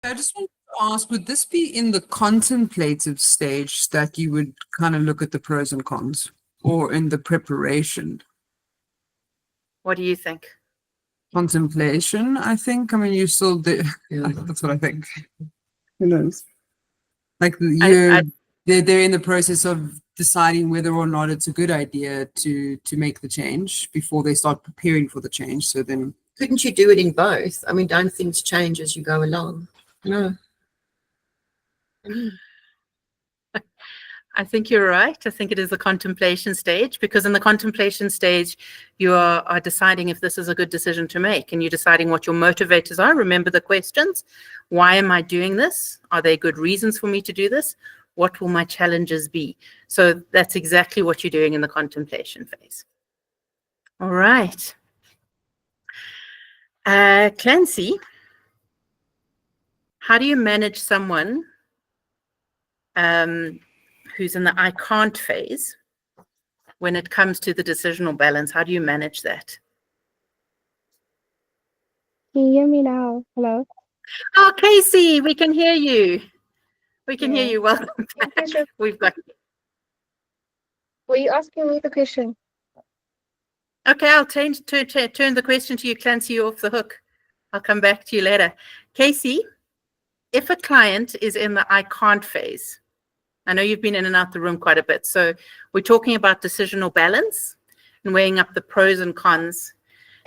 I just want to ask, would this be in the contemplative stage that you would kind of look at the pros and cons, or in the preparation? What do you think? Contemplation, I think. I mean, you still do. That's what I think. Who knows? Like they're in the process of deciding whether or not it's a good idea to make the change before they start preparing for the change. So then, couldn't you do it in both? I mean, don't things change as you go along? No. I think you're right. I think it is the contemplation stage, because in the contemplation stage, you are deciding if this is a good decision to make, and you're deciding what your motivators are. Remember the questions. Why am I doing this? Are there good reasons for me to do this? What will my challenges be? So that's exactly what you're doing in the contemplation phase. All right. Clancy, how do you manage someone who's in the I can't phase when it comes to the decisional balance? How do you manage that? Can you hear me now? Hello? Oh, Casey, we can hear you. We can hear you. Welcome back. We've got. Were you asking me the question? Okay, I'll turn the question to you, Clancy. You're off the hook. I'll come back to you later. Casey, if a client is in the I can't phase, I know you've been in and out the room quite a bit. So we're talking about decisional balance and weighing up the pros and cons.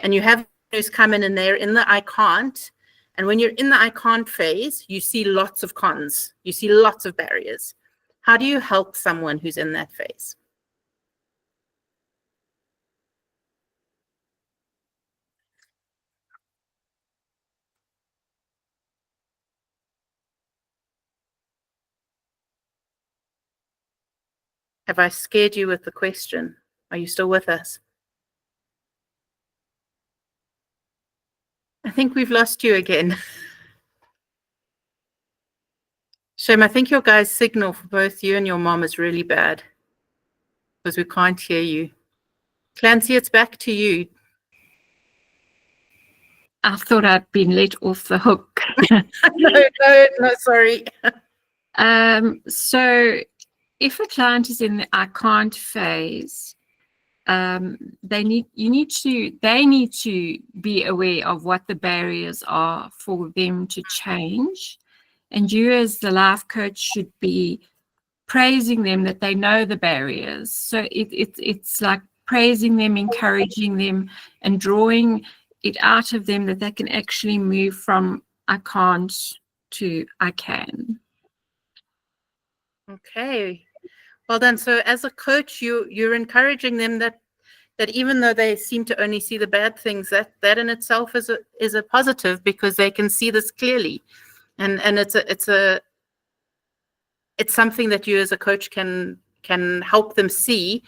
And you have those come in and they're in the I can't. And when you're in the I can't phase, you see lots of cons. You see lots of barriers. How do you help someone who's in that phase? Have I scared you with the question? Are you still with us? I think we've lost you again. Shame, I think your guys' signal for both you and your mom is really bad because we can't hear you. Clancy, it's back to you. I thought I'd been let off the hook. No, sorry. So if a client is in the I can't phase, they need to be aware of what the barriers are for them to change. And you as the life coach should be praising them that they know the barriers. So it's like praising them, encouraging them, and drawing it out of them that they can actually move from I can't to I can. Okay, well done. So as a coach, you're encouraging them that even though they seem to only see the bad things, that in itself is a positive, because they can see this clearly, and it's something that you as a coach can help them see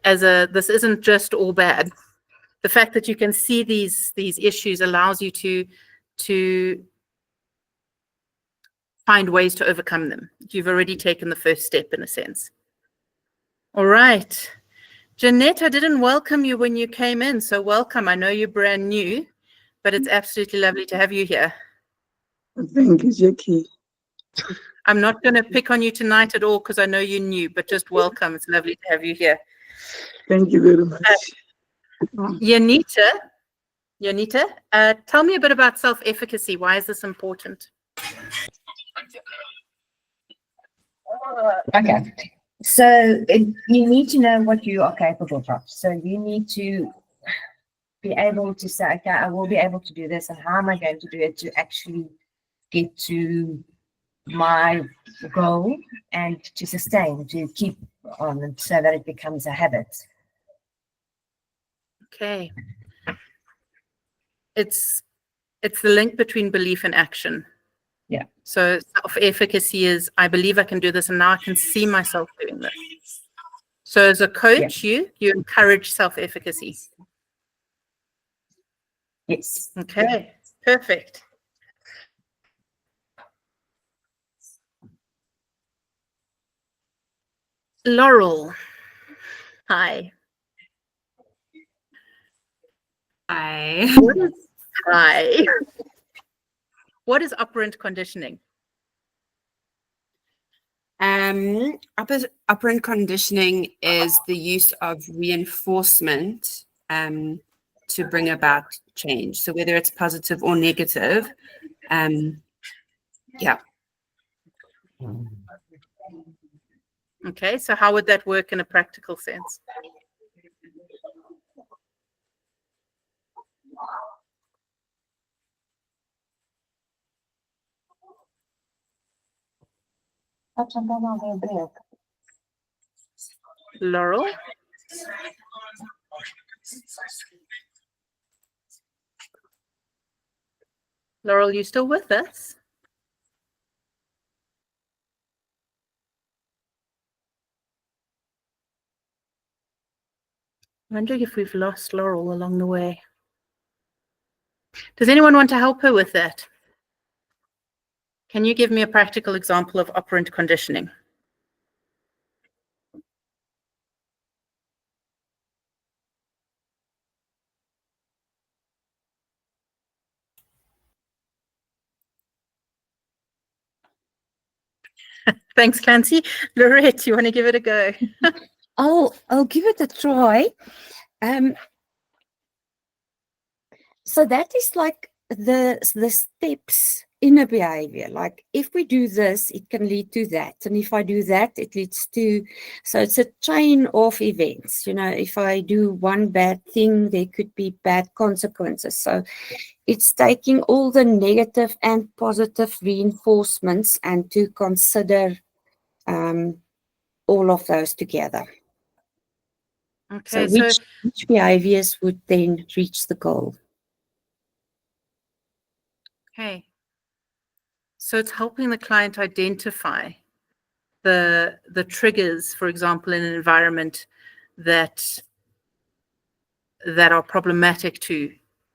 as this isn't just all bad. The fact that you can see these issues allows you to find ways to overcome them. You've already taken the first step in a sense. All right. Jeanette, I didn't welcome you when you came in, so welcome. I know you're brand new, but it's absolutely lovely to have you here. Thank you, Jackie. I'm not going to pick on you tonight at all because I know you're new, but just welcome. It's lovely to have you here. Thank you very much. Yanita, tell me a bit about self-efficacy. Why is this important? Okay. So you need to know what you are capable of. So you need to be able to say, okay, I will be able to do this, and how am I going to do it to actually get to my goal and to sustain, to keep on, so that it becomes a habit. Okay. It's the link between belief and action. Yeah. So self-efficacy is, I believe I can do this, and now I can see myself doing this. So as a coach, you encourage self-efficacy. Yes. Okay, perfect. Laurel, hi. Hi. What is hi? What is operant conditioning? Operant conditioning is the use of reinforcement to bring about change. So whether it's positive or negative, yeah. Okay, so how would that work in a practical sense? Laurel? Laurel, you still with us? I'm wondering if we've lost Laurel along the way. Does anyone want to help her with that? Can you give me a practical example of operant conditioning? Thanks, Clancy. Lorette, you want to give it a go? I'll give it a try. So that is like the steps in a behavior. Like if we do this, it can lead to that. And if I do that, it leads to, so it's a chain of events. You know, if I do one bad thing, there could be bad consequences. So it's taking all the negative and positive reinforcements and to consider all of those together. Okay, So which behaviors would then reach the goal? okay. So it's helping the client identify the triggers, for example, in an environment that are problematic to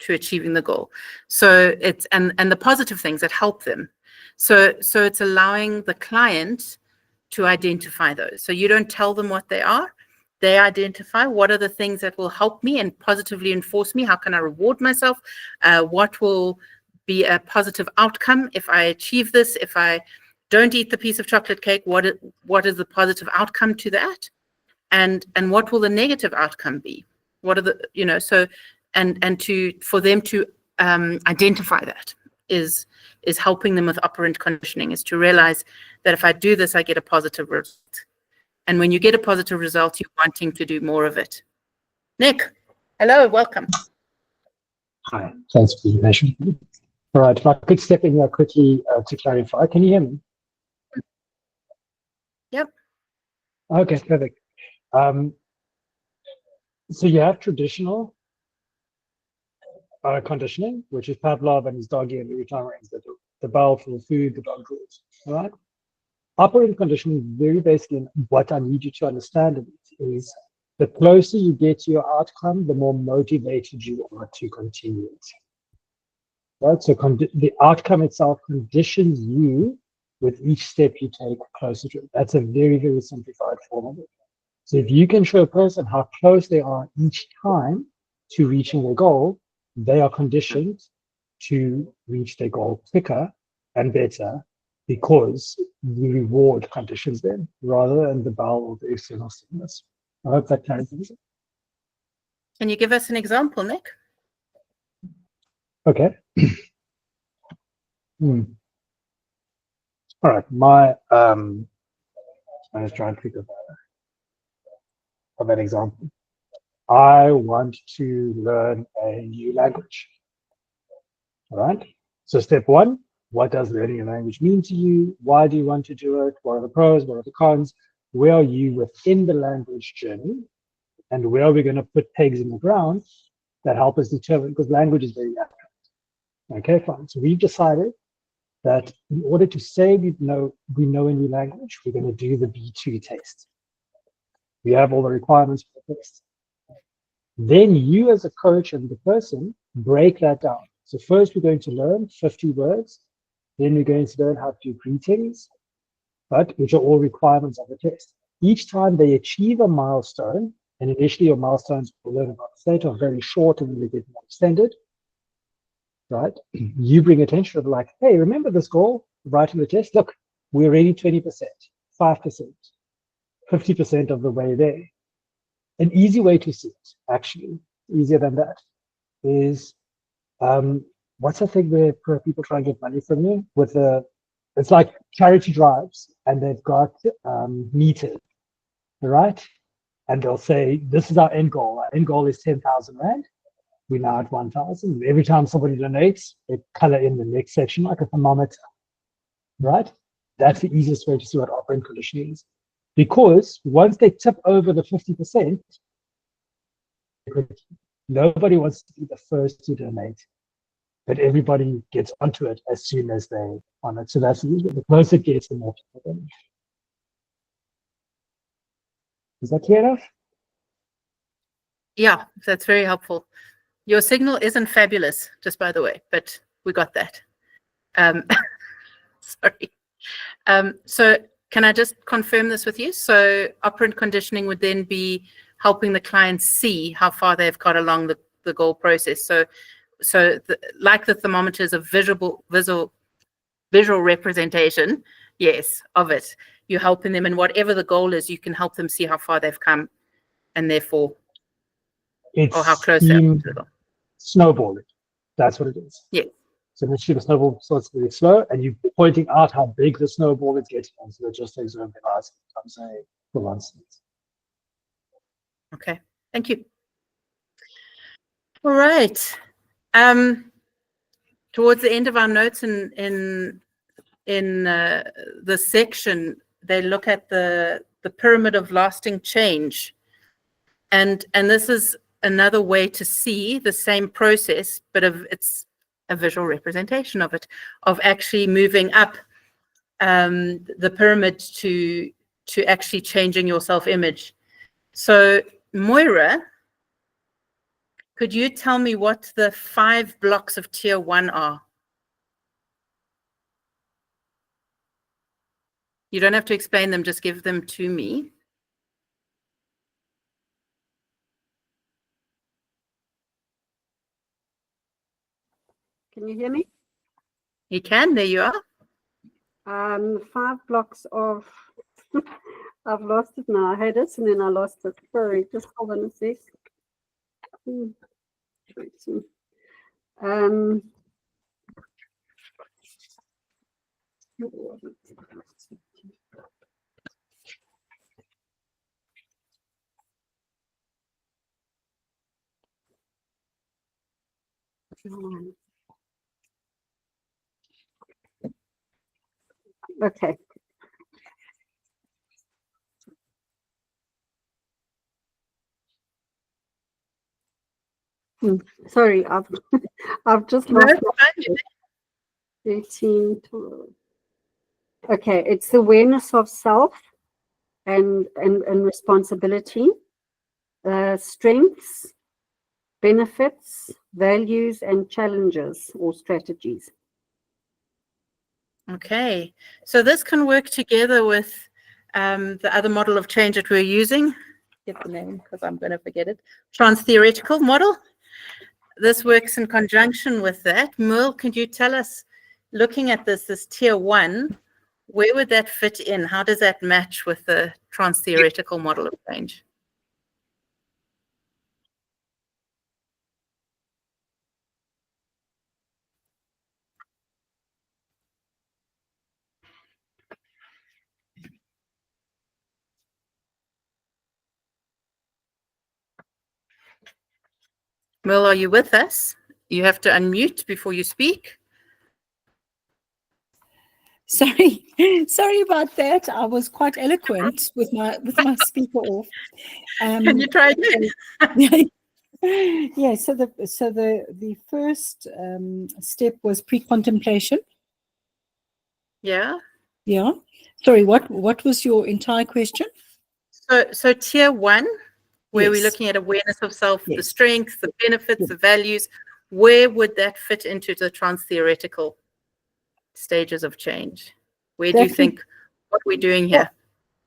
achieving the goal. So it's and the positive things that help them. So it's allowing the client to identify those. So you don't tell them what they are. They identify what are the things that will help me and positively enforce me. How can I reward myself? What will be a positive outcome if I achieve this? If I don't eat the piece of chocolate cake, what is the positive outcome to that? And what will the negative outcome be? What are the, you know, so for them to identify that is helping them with operant conditioning, is to realize that if I do this, I get a positive result. And when you get a positive result, you're wanting to do more of it. Nick, hello, welcome. Hi, thanks for the invitation. All right, if I could step in here quickly to clarify. Can you hear me? Yep. Okay, perfect. So you have traditional conditioning, which is Pavlov and his doggy and every time rings the bell for the food, the dog draws. All right. Operating conditioning, very basically, what I need you to understand of it is the closer you get to your outcome, the more motivated you are to continue it. Right? So the outcome itself conditions you with each step you take closer to it. That's a very, very simplified form of it. So if you can show a person how close they are each time to reaching their goal, they are conditioned to reach their goal quicker and better because the reward conditions them rather than the bell or the external stimulus. I hope that clarifies it. Can you give us an example, Nick? Okay. All right. I'm just trying to think of an example. I want to learn a new language. All right. So step one, what does learning a language mean to you? Why do you want to do it? What are the pros? What are the cons? Where are you within the language journey? And where are we going to put pegs in the ground that help us determine, because language is very abstract. Okay, fine. So we've decided that in order to say we know a new language, we're going to do the B2 test. We have all the requirements for the test. Then you as a coach and the person break that down. So first we're going to learn 50 words. Then we're going to learn how to do greetings, but which are all requirements of the test. Each time they achieve a milestone, and initially your milestones, we'll learn about the state, are very short and then they get more extended. right? You bring attention of like, hey, remember this goal? Writing the test. Look, we're already 20%, 5%, 50% of the way there. An easy way to see it, actually, easier than that, is what's the thing where people try and get money from you with it's like charity drives, and they've got meters, right? And they'll say, this is our end goal. Our end goal is 10,000 Rand. We're now at 1,000. Every time somebody donates, they color in the next section like a thermometer, right? That's the easiest way to see what operant condition is. Because once they tip over the 50%, nobody wants to be the first to donate, but everybody gets onto it as soon as they on it. So that's the closer it gets, the more people donate. Is that clear enough? Yeah, that's very helpful. Your signal isn't fabulous, just by the way, but we got that. Sorry. So can I just confirm this with you? So operant conditioning would then be helping the client see how far they've got along the goal process. So like the thermometer is a visual representation, yes, of it. You're helping them, and whatever the goal is, you can help them see how far they've come, and therefore, or how close they are to the goal. Snowballing. That's what it is. Yeah. So when you shoot a snowball, so it's really slow, and you're pointing out how big the snowball is getting, and so it just takes over the last time, say, for instance. Okay, thank you. All right. Towards the end of our notes in the section, they look at the pyramid of lasting change, and this is another way to see the same process, but it's a visual representation of it, of actually moving up the pyramid to actually changing your self-image. So Moira, could you tell me what the 5 blocks of tier 1 are? You don't have to explain them, just give them to me. Can you hear me? You can, there you are. 5 blocks of, I've lost it now. I had it and then I lost it. Sorry, just hold on a sec. Okay. Sorry, I've just lost it. 18. Okay, it's awareness of self and responsibility, strengths, benefits, values, and challenges or strategies. Okay, so this can work together with the other model of change that we're using. Get the name because I'm going to forget it. Trans-theoretical model. This works in conjunction with that. Merle, can you tell us, looking at this tier 1, where would that fit in? How does that match with the trans-theoretical model of change? Merle, are you with us? You have to unmute before you speak. Sorry about that. I was quite eloquent with my speaker off. Can you try again? Yeah. So the first step was pre-contemplation. Yeah. Yeah. Sorry. What was your entire question? So tier 1, where we're Yes. looking at awareness of self, the Yes. strengths, the benefits, the values, where would that fit into the trans-theoretical stages of change? Where do you think what we're doing here?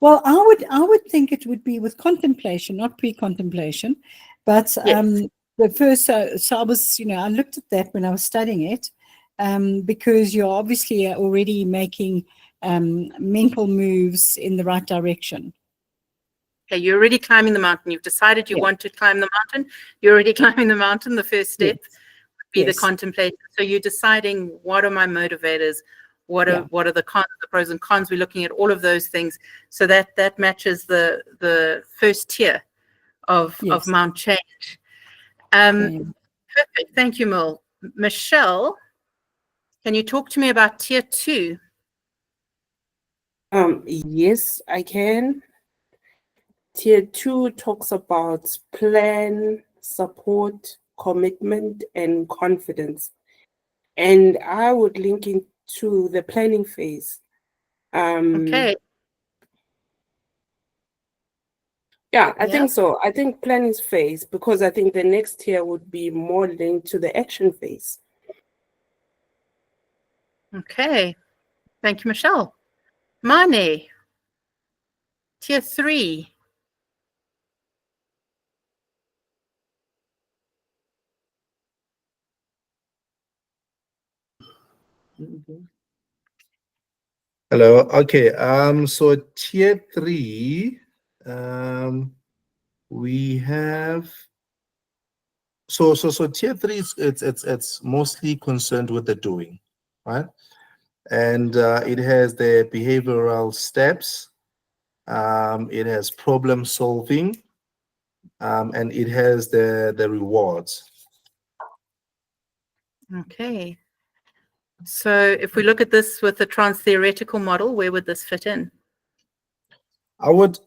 Well, I would think it would be with contemplation, not pre-contemplation, but Yes. the first, so I was, I looked at that when I was studying it, because you're obviously already making mental moves in the right direction. Okay, you're already climbing the mountain. You've decided you want to climb the mountain. You're already climbing the mountain. The first step would be the contemplation. So you're deciding, what are my motivators? What are the cons, the pros and cons? We're looking at all of those things. So that matches the first tier of Mount Change. Perfect. Thank you, Mil. Michelle, can you talk to me about tier 2? Yes, I can. Tier 2 talks about plan, support, commitment, and confidence. And I would link into the planning phase. Okay. Yeah, I think so. I think planning phase, because I think the next tier would be more linked to the action phase. Okay. Thank you, Michelle. Mane, tier 3. Hello. Okay. So tier 3, we have so tier 3 is it's mostly concerned with the doing, right? And it has the behavioral steps, it has problem solving, and it has the rewards. Okay. So if we look at this with the trans-theoretical model, where would this fit in? I would,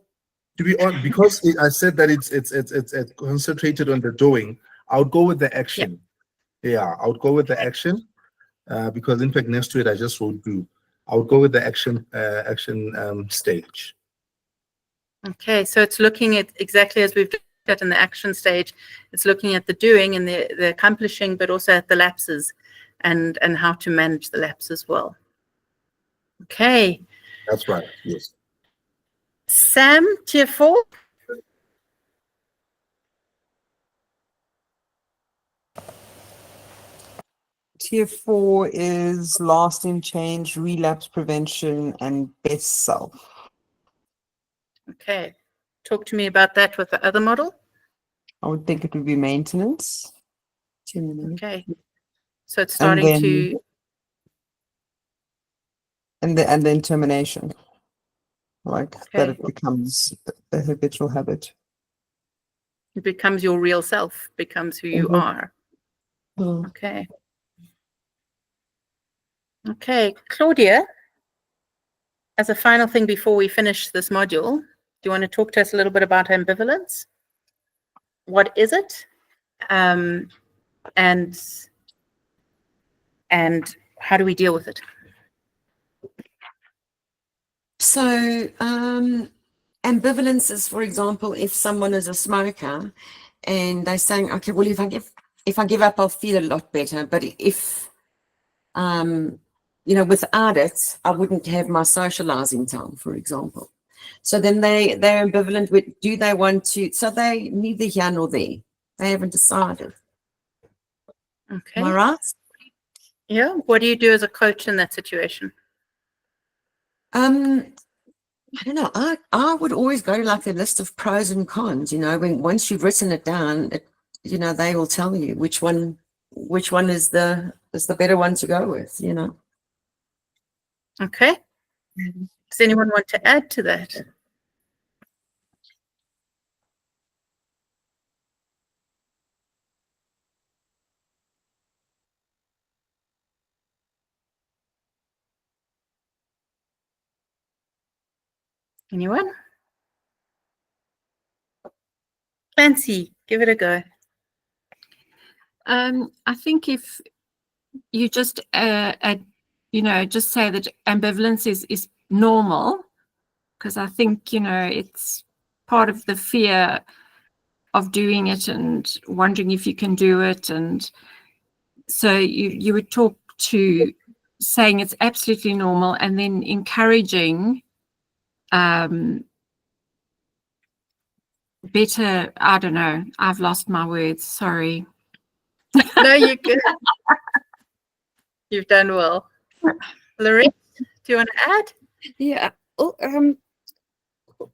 to be honest, because I said that it's concentrated on the doing, I would go with the action. Yeah, I would go with the action, because in fact next to it I just wrote do. I would go with the action stage. Okay, so it's looking at exactly as we've looked at in the action stage. It's looking at the doing and the accomplishing, but also at the lapses and how to manage the lapse as well. Okay. That's right. Yes. Sam, tier 4. Tier 4 is lasting change, relapse prevention, and best self. Okay. Talk to me about that with the other model. I would think it would be maintenance. Okay. So it's starting to... And then termination. Like that it becomes a habitual habit. It becomes your real self, becomes who you are. Okay. Okay, Claudia, as a final thing before we finish this module, do you want to talk to us a little bit about ambivalence? What is it? And how do we deal with it? So ambivalence is, for example, if someone is a smoker and they're saying, okay, well, if I give up, I'll feel a lot better. But if, without it, I wouldn't have my socializing time, for example. So then they're ambivalent with, do they want to, so they neither here nor there. They haven't decided. Okay. Am I right? Yeah. What do you do as a coach in that situation? I don't know. I would always go to like a list of pros and cons, once you've written it down, they will tell you which one is the better one to go with, Okay. Does anyone want to add to that? Anyone? Fancy, give it a go. I think if you just just say that ambivalence is normal, because I think it's part of the fear of doing it and wondering if you can do it, and so you would talk to saying it's absolutely normal, and then encouraging better, I don't know. I've lost my words. Sorry. No, you're good. You've done well. Lorraine, do you want to add? Yeah. Oh,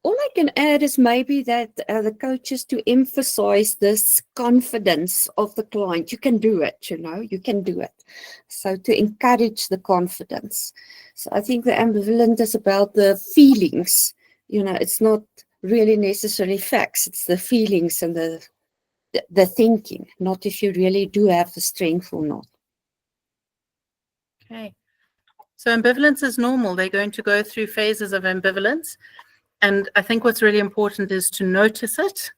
all I can add is maybe that the coaches to emphasize this confidence of the client. You can do it, you can do it. So to encourage the confidence. So I think the ambivalent is about the feelings. It's not really necessarily facts. It's the feelings and the thinking, not if you really do have the strength or not. Okay. So ambivalence is normal. They're going to go through phases of ambivalence. And I think what's really important is to notice it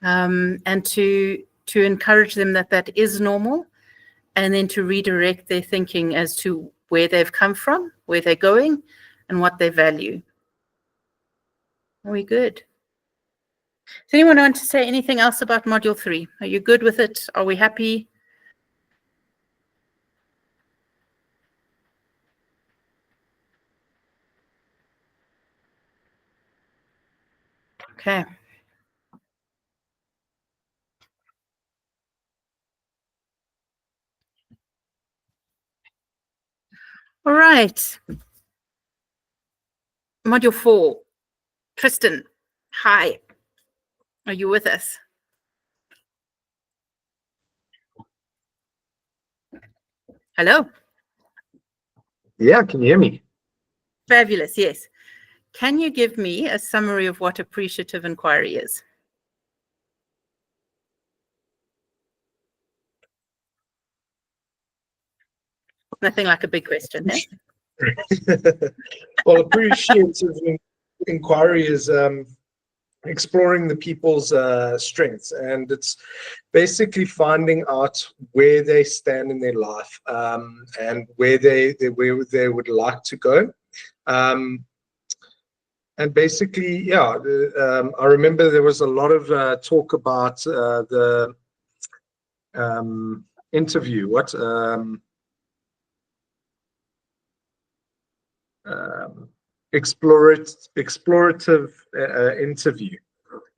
and to encourage them that is normal, and then to redirect their thinking as to where they've come from, where they're going, and what they value. Are we good? Does anyone want to say anything else about Module 3? Are you good with it? Are we happy? Okay. All right. Module 4. Tristan, hi. Are you with us? Hello? Yeah, can you hear me? Fabulous, yes. Can you give me a summary of what appreciative inquiry is? Nothing like a big question, eh? Well, appreciative inquiry is exploring the people's strengths, and it's basically finding out where they stand in their life and where they would like to go. And basically, yeah, I remember there was a lot of talk about the interview. Explorative interview,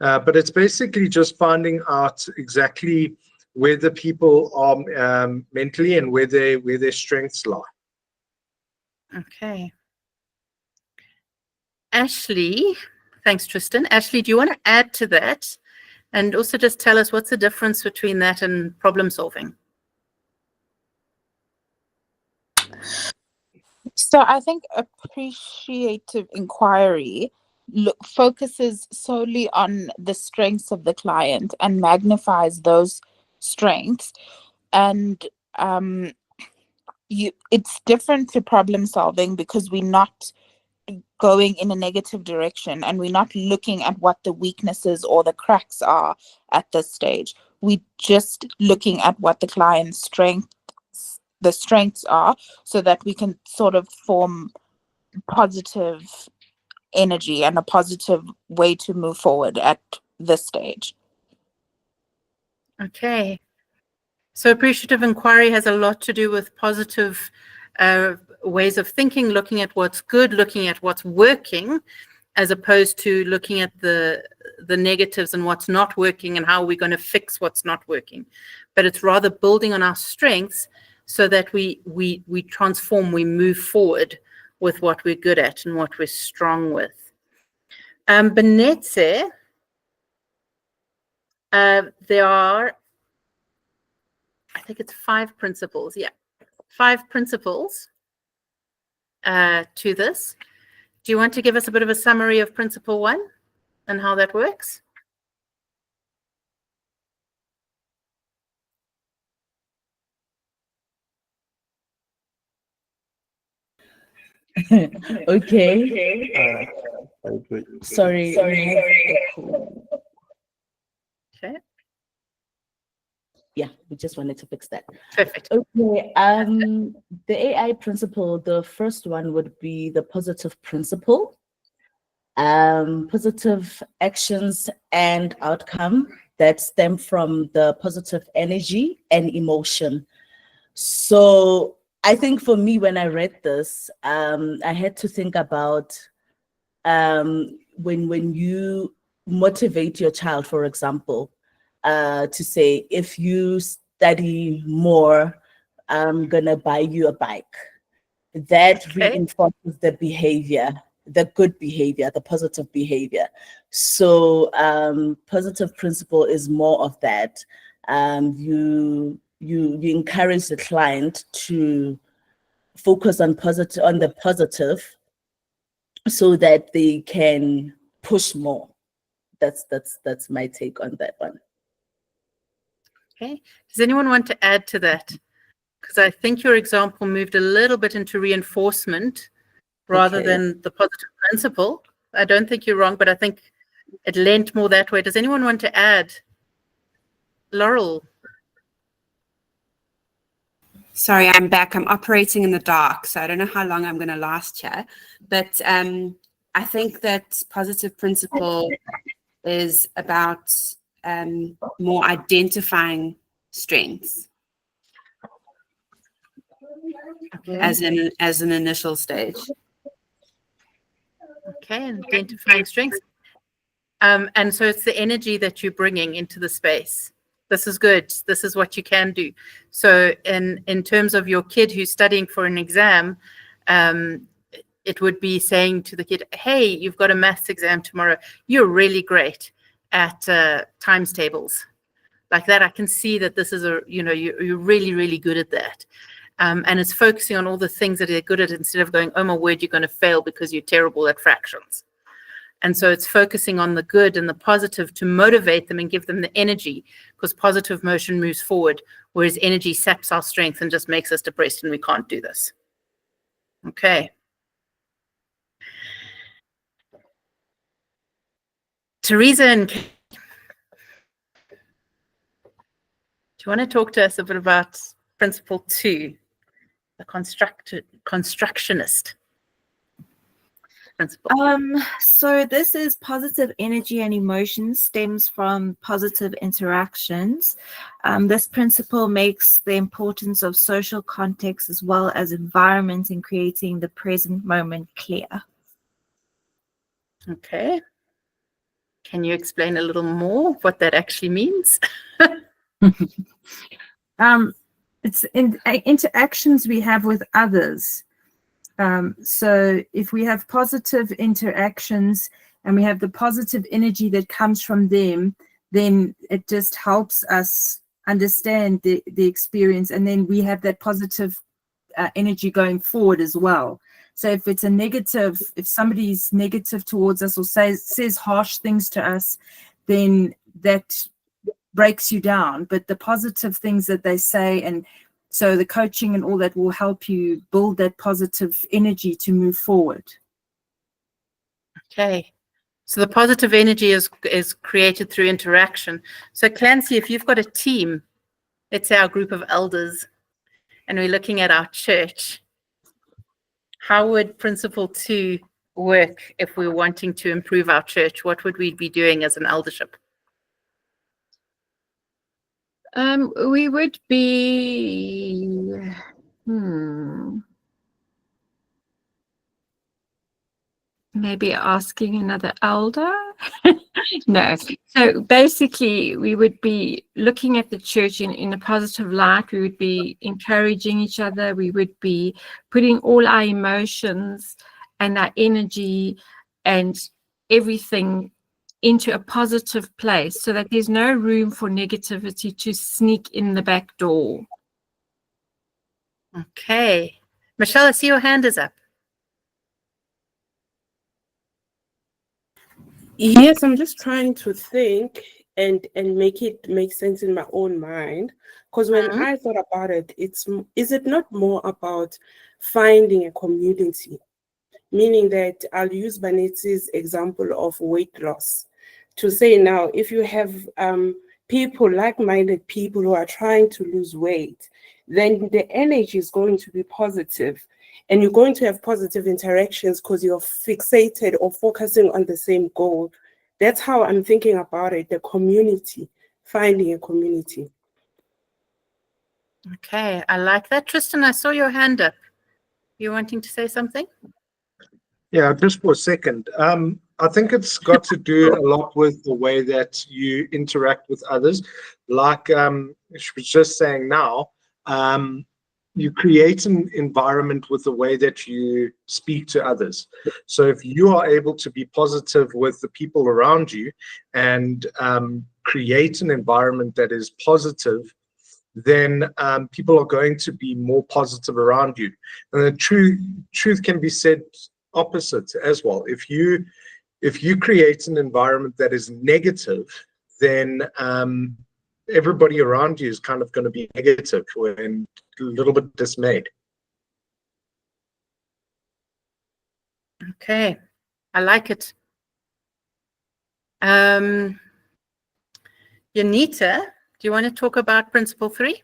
but it's basically just finding out exactly where the people are mentally and where their strengths lie. Okay. Ashley, thanks, Tristan. Ashley, do you want to add to that? And also just tell us what's the difference between that and problem solving? So I think appreciative inquiry focuses solely on the strengths of the client and magnifies those strengths. And it's different to problem solving because we're not going in a negative direction and we're not looking at what the weaknesses or the cracks are at this stage. We're just looking at what the client's strengths are, so that we can sort of form positive energy and a positive way to move forward at this stage. Okay. So appreciative inquiry has a lot to do with positive ways of thinking, looking at what's good, looking at what's working, as opposed to looking at the negatives and what's not working and how we're going to fix what's not working. But it's rather building on our strengths so that we transform, we move forward with what we're good at and what we're strong with. Benetse, there are, I think it's 5 principles. Yeah, 5 principles to this. Do you want to give us a bit of a summary of principle 1 and how that works? Okay. Sorry. Okay. Yeah, we just wanted to fix that. Perfect. Okay. The AI principle, the first one would be the positive principle. Positive actions and outcome that stem from the positive energy and emotion. So I think for me, when I read this, I had to think about when you motivate your child, for example, to say, if you study more, I'm gonna buy you a bike. That reinforces the behavior, the good behavior, the positive behavior. So positive principle is more of that. You encourage the client to focus on the positive, so that they can push more. That's my take on that one. Okay. Does anyone want to add to that? Because I think your example moved a little bit into reinforcement rather than the positive principle. I don't think you're wrong, but I think it lent more that way. Does anyone want to add? Laurel. Sorry, I'm back. I'm operating in the dark, so I don't know how long I'm going to last here. But I think that positive principle is about more identifying strengths as an initial stage. Okay, and identifying strengths. And so it's the energy that you're bringing into the space. This is good. This is what you can do. So in terms of your kid who's studying for an exam, it would be saying to the kid, hey, you've got a maths exam tomorrow. You're really great at times tables. Like that, I can see that this is you're really, really good at that. And it's focusing on all the things that they're good at instead of going, oh my word, you're going to fail because you're terrible at fractions. And so it's focusing on the good and the positive to motivate them and give them the energy, because positive motion moves forward, whereas energy saps our strength and just makes us depressed and we can't do this. Okay. Teresa and Kate, do you want to talk to us a bit about principle 2, the constructionist principle? So this is positive energy and emotion stems from positive interactions. This principle makes the importance of social context as well as environment in creating the present moment clear. Okay. Can you explain a little more what that actually means? It's in interactions we have with others. So if we have positive interactions and we have the positive energy that comes from them, then it just helps us understand the experience, and then we have that positive energy going forward as well. So if it's a negative, if somebody's negative towards us or says harsh things to us, then that breaks you down. But the positive things that they say, and so the coaching and all that will help you build that positive energy to move forward. Okay. So the positive energy is created through interaction. So Clancy, if you've got a team, let's say our group of elders, and we're looking at our church, how would principle 2 work if we're wanting to improve our church? What would we be doing as an eldership? We would be, maybe asking another elder. No. So basically, we would be looking at the church in a positive light. We would be encouraging each other. We would be putting all our emotions and our energy and everything into a positive place so that there's no room for negativity to sneak in the back door. Okay. Michelle, I see your hand is up. Yes, I'm just trying to think and make it make sense in my own mind. Because when I thought about it, is it not more about finding a community? Meaning that I'll use Banetti's example of weight loss to say, now, if you have people, like-minded people who are trying to lose weight, then the energy is going to be positive. And you're going to have positive interactions because you're fixated or focusing on the same goal. That's how I'm thinking about it, the community, finding a community. Okay, I like that. Tristan, I saw your hand up. You wanting to say something? Yeah, just for a second. I think it's got to do a lot with the way that you interact with others. Like she was just saying now, you create an environment with the way that you speak to others. So if you are able to be positive with the people around you and create an environment that is positive, then people are going to be more positive around you. And the truth can be said opposite as well. If you create an environment that is negative, then everybody around you is kind of going to be negative and a little bit dismayed. Okay, I like it. Yanita, do you want to talk about principle 3?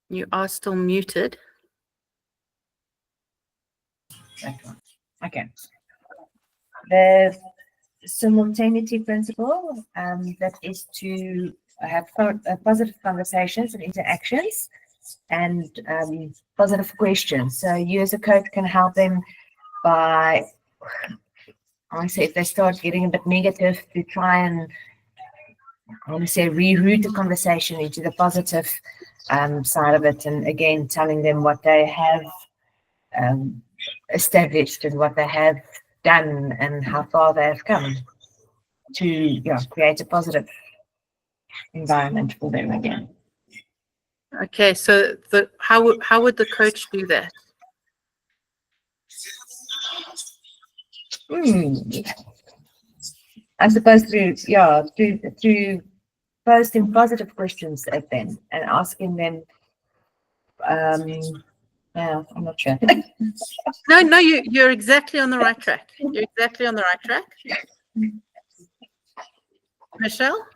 You are still muted. Okay. The simultaneity principle, that is to have positive conversations and interactions and positive questions. So you as a coach can help them by, I say, if they start getting a bit negative, to try and, I want to say, reroute the conversation into the positive side of it, and again telling them what they have established and what they have done and how far they have come to create a positive environment for them again. Okay, so how would the coach do that? I suppose through posting positive questions at them and asking them. Yeah, I'm not sure. No, you're exactly on the right track. You're exactly on the right track. Michelle?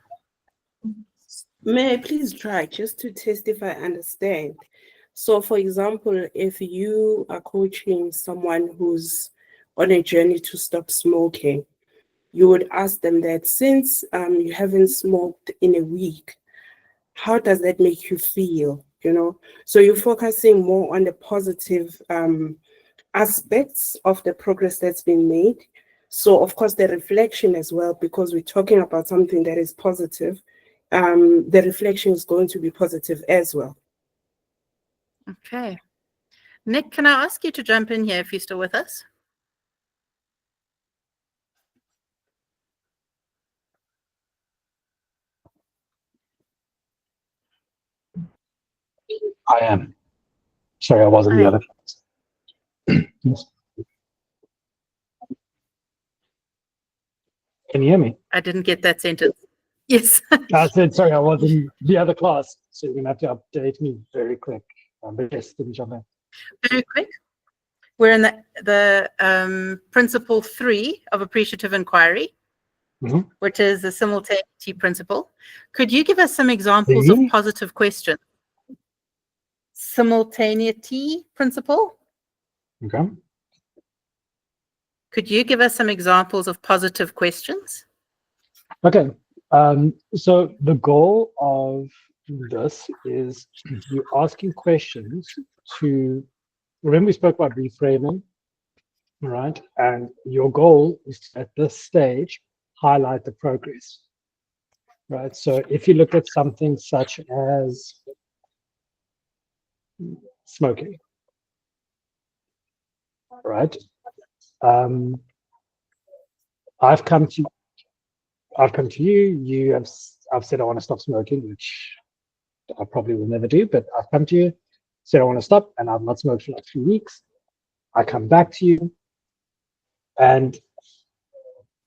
May I please try just to test if I understand? So, for example, if you are coaching someone who's on a journey to stop smoking, you would ask them that since you haven't smoked in a week, how does that make you feel? You know, so you're focusing more on the positive aspects of the progress that's been made. So, of course, the reflection as well, because we're talking about something that is positive, the reflection is going to be positive as well. Okay. Nick, can I ask you to jump in here if you're still with us? I am. Sorry, I wasn't the other. Can you hear me? I didn't get that sentence. Yes. I said, sorry, I was in the other class, so you're going to have to update me very quick. But yes, didn't jump in. Very quick. We're in the principle 3 of appreciative inquiry, which is the simultaneity principle. Could you give us some examples of positive questions? Simultaneity principle. Okay. Could you give us some examples of positive questions? Okay. So the goal of this is you're asking questions to, remember we spoke about reframing, right? And your goal is to, at this stage, highlight the progress, right? So if you look at something such as smoking, right? I've come to you. I've said I want to stop smoking, which I probably will never do. But I've come to you, said I want to stop, and I've not smoked for like 3 weeks. I come back to you, and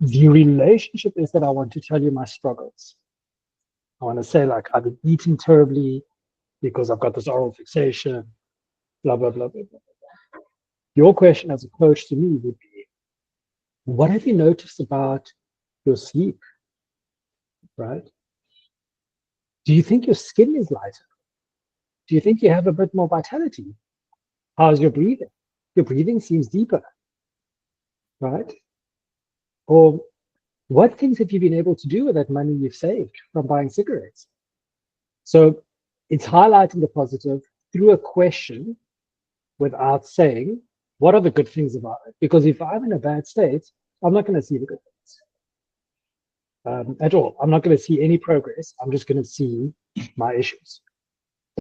the relationship is that I want to tell you my struggles. I want to say, like, I've been eating terribly because I've got this oral fixation, blah blah blah blah blah. Your question as a coach to me would be, what have you noticed about your sleep, right? Do you think your skin is lighter? Do you think you have a bit more vitality? How's your breathing? Your breathing seems deeper, right? Or What things have you been able to do with that money you've saved from buying cigarettes? So it's highlighting the positive through a question without saying, what are the good things about it? Because if I'm in a bad state, I'm not going to see the good things at all. I'm not going to see any progress. I'm just going to see my issues.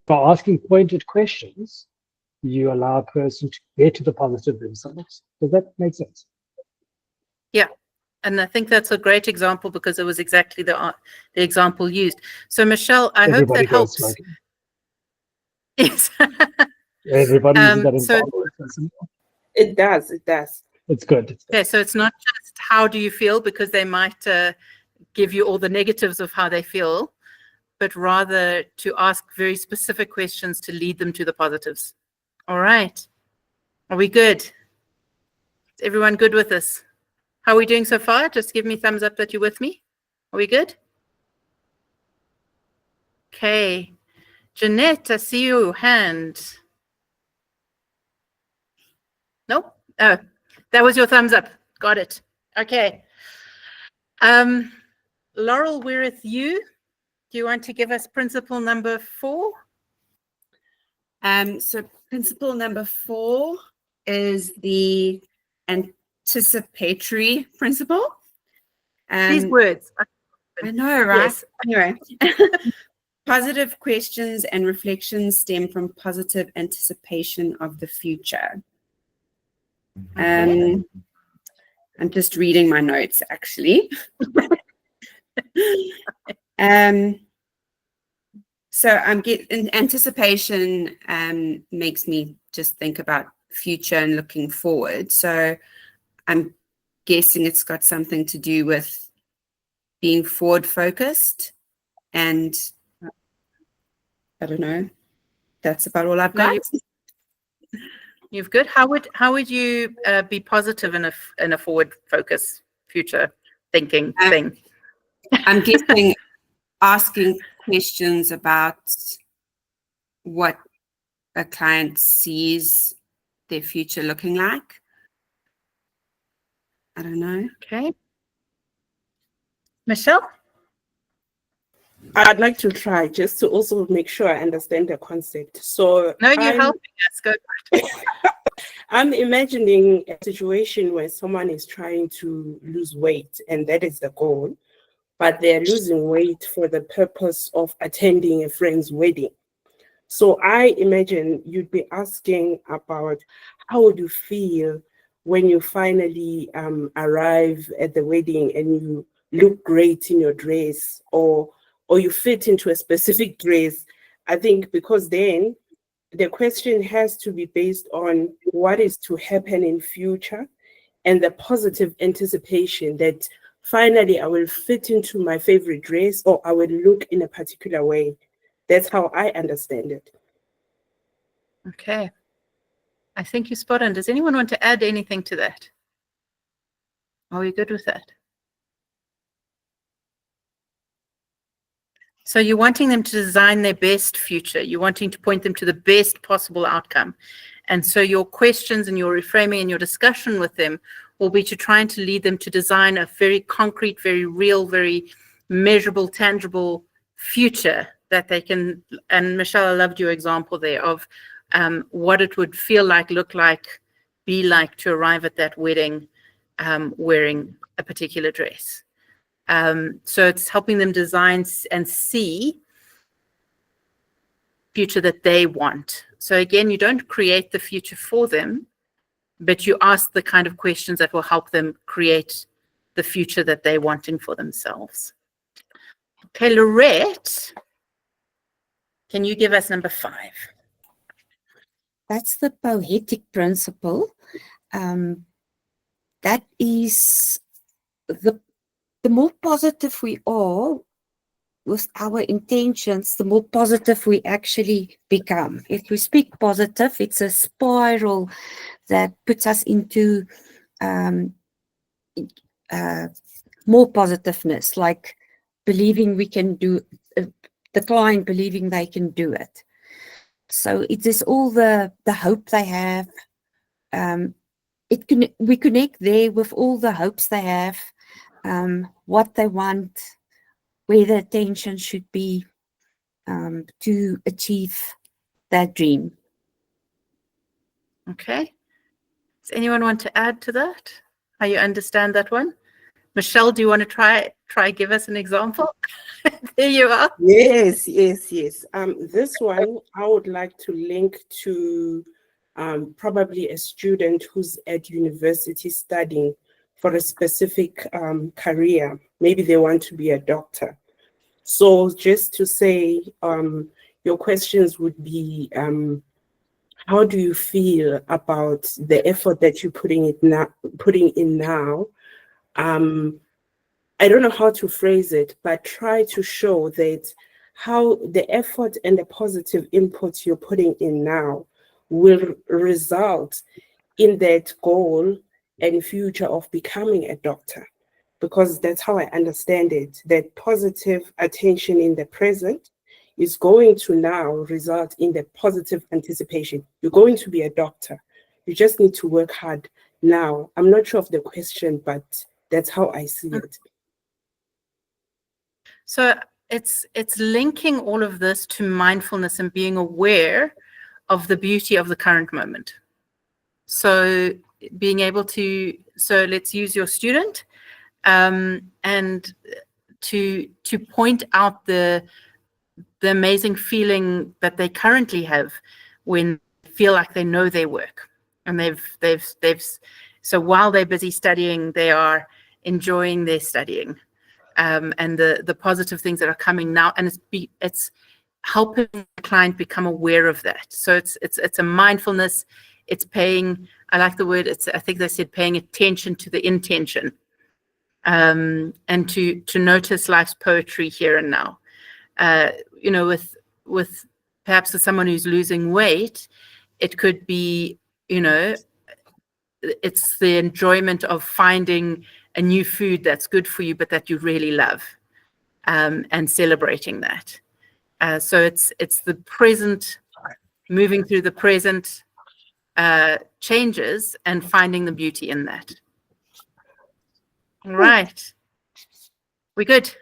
By asking pointed questions, you allow a person to get to the positive themselves. Does that make sense? Yeah. And I think that's a great example because it was exactly the example used. So, Michelle, I hope that helps. Yes. Everybody uses that So example. It does. It does. It's good. okay, so it's not just how do you feel, because they might give you all the negatives of how they feel, but rather to ask very specific questions to lead them to the positives. All right. Are we good? Is everyone good with this? How are we doing so far? Just give me thumbs up that you're with me. Are we good? Okay. Jeanette, I see your hand. No? Oh, that was your thumbs up. Got it. Okay. Laurel, we're with you. Do you want to give us principle number 4? So principle number 4 is the anticipatory principle. These words. I know, right? Yes. Anyway, positive questions and reflections stem from positive anticipation of the future. I'm just reading my notes, actually. So I'm getting anticipation makes me just think about future and looking forward. So I'm guessing it's got something to do with being forward focused, and I don't know. That's about all I've got. You've good. How would you be positive in a forward focus future thinking thing? I'm guessing asking questions about what a client sees their future looking like. I don't know. Okay. Michelle? I'd like to try just to also make sure I understand the concept. So no, you're helping us. Go for it. I'm imagining a situation where someone is trying to lose weight, and that is the goal, but they're losing weight for the purpose of attending a friend's wedding. So I imagine you'd be asking about how would you feel when you finally arrive at the wedding and you look great in your dress, or you fit into a specific dress. I think because then the question has to be based on what is to happen in future and the positive anticipation that finally I will fit into my favorite dress or I will look in a particular way. That's how I understand it. Okay. I think you're spot on. Does anyone want to add anything to that? Are we good with that? So you're wanting them to design their best future. You're wanting to point them to the best possible outcome. And so your questions and your reframing and your discussion with them will be to trying to lead them to design a very concrete, very real, very measurable, tangible future that they can. And Michelle, I loved your example there of what it would feel like, look like, be like to arrive at that wedding wearing a particular dress. So it's helping them design and see future that they want. So again, you don't create the future for them, but you ask the kind of questions that will help them create the future that they're wanting for themselves. Okay, Lorette, can you give us number 5? That's the poetic principle. That is the more positive we are with our intentions, the more positive we actually become. If we speak positive, it's a spiral that puts us into more positiveness, like believing we can do, the client believing they can do it. So it is all the hope they have. We connect there with all the hopes they have. what they want, where the attention should be to achieve that dream. Okay. Does anyone want to add to that? How you understand that one? Michelle, do you want to try give us an example? There you are. Yes. This one I would like to link to probably a student who's at university studying for a specific career. Maybe they want to be a doctor. So just to say, your questions would be, how do you feel about the effort that you're putting in now? I don't know how to phrase it, but try to show that how the effort and the positive input you're putting in now will result in that goal and future of becoming a doctor. Because that's how I understand it, that positive attention in the present is going to now result in the positive anticipation. You're going to be a doctor. You just need to work hard now. I'm not sure of the question, but that's how I see it. So it's linking all of this to mindfulness and being aware of the beauty of the current moment. So being able to, so let's use your student and to point out the amazing feeling that they currently have when they feel like they know their work, and they've so while they're busy studying, they are enjoying their studying, and the positive things that are coming now, and it's helping the client become aware of that. So it's a mindfulness. It's paying, I like the word, I think they said paying attention to the intention, and to notice life's poetry here and now. You know, with perhaps with someone who's losing weight, it could be, you know, it's the enjoyment of finding a new food that's good for you, but that you really love, and celebrating that. So it's the present, moving through the present changes and finding the beauty in that. All right. We good?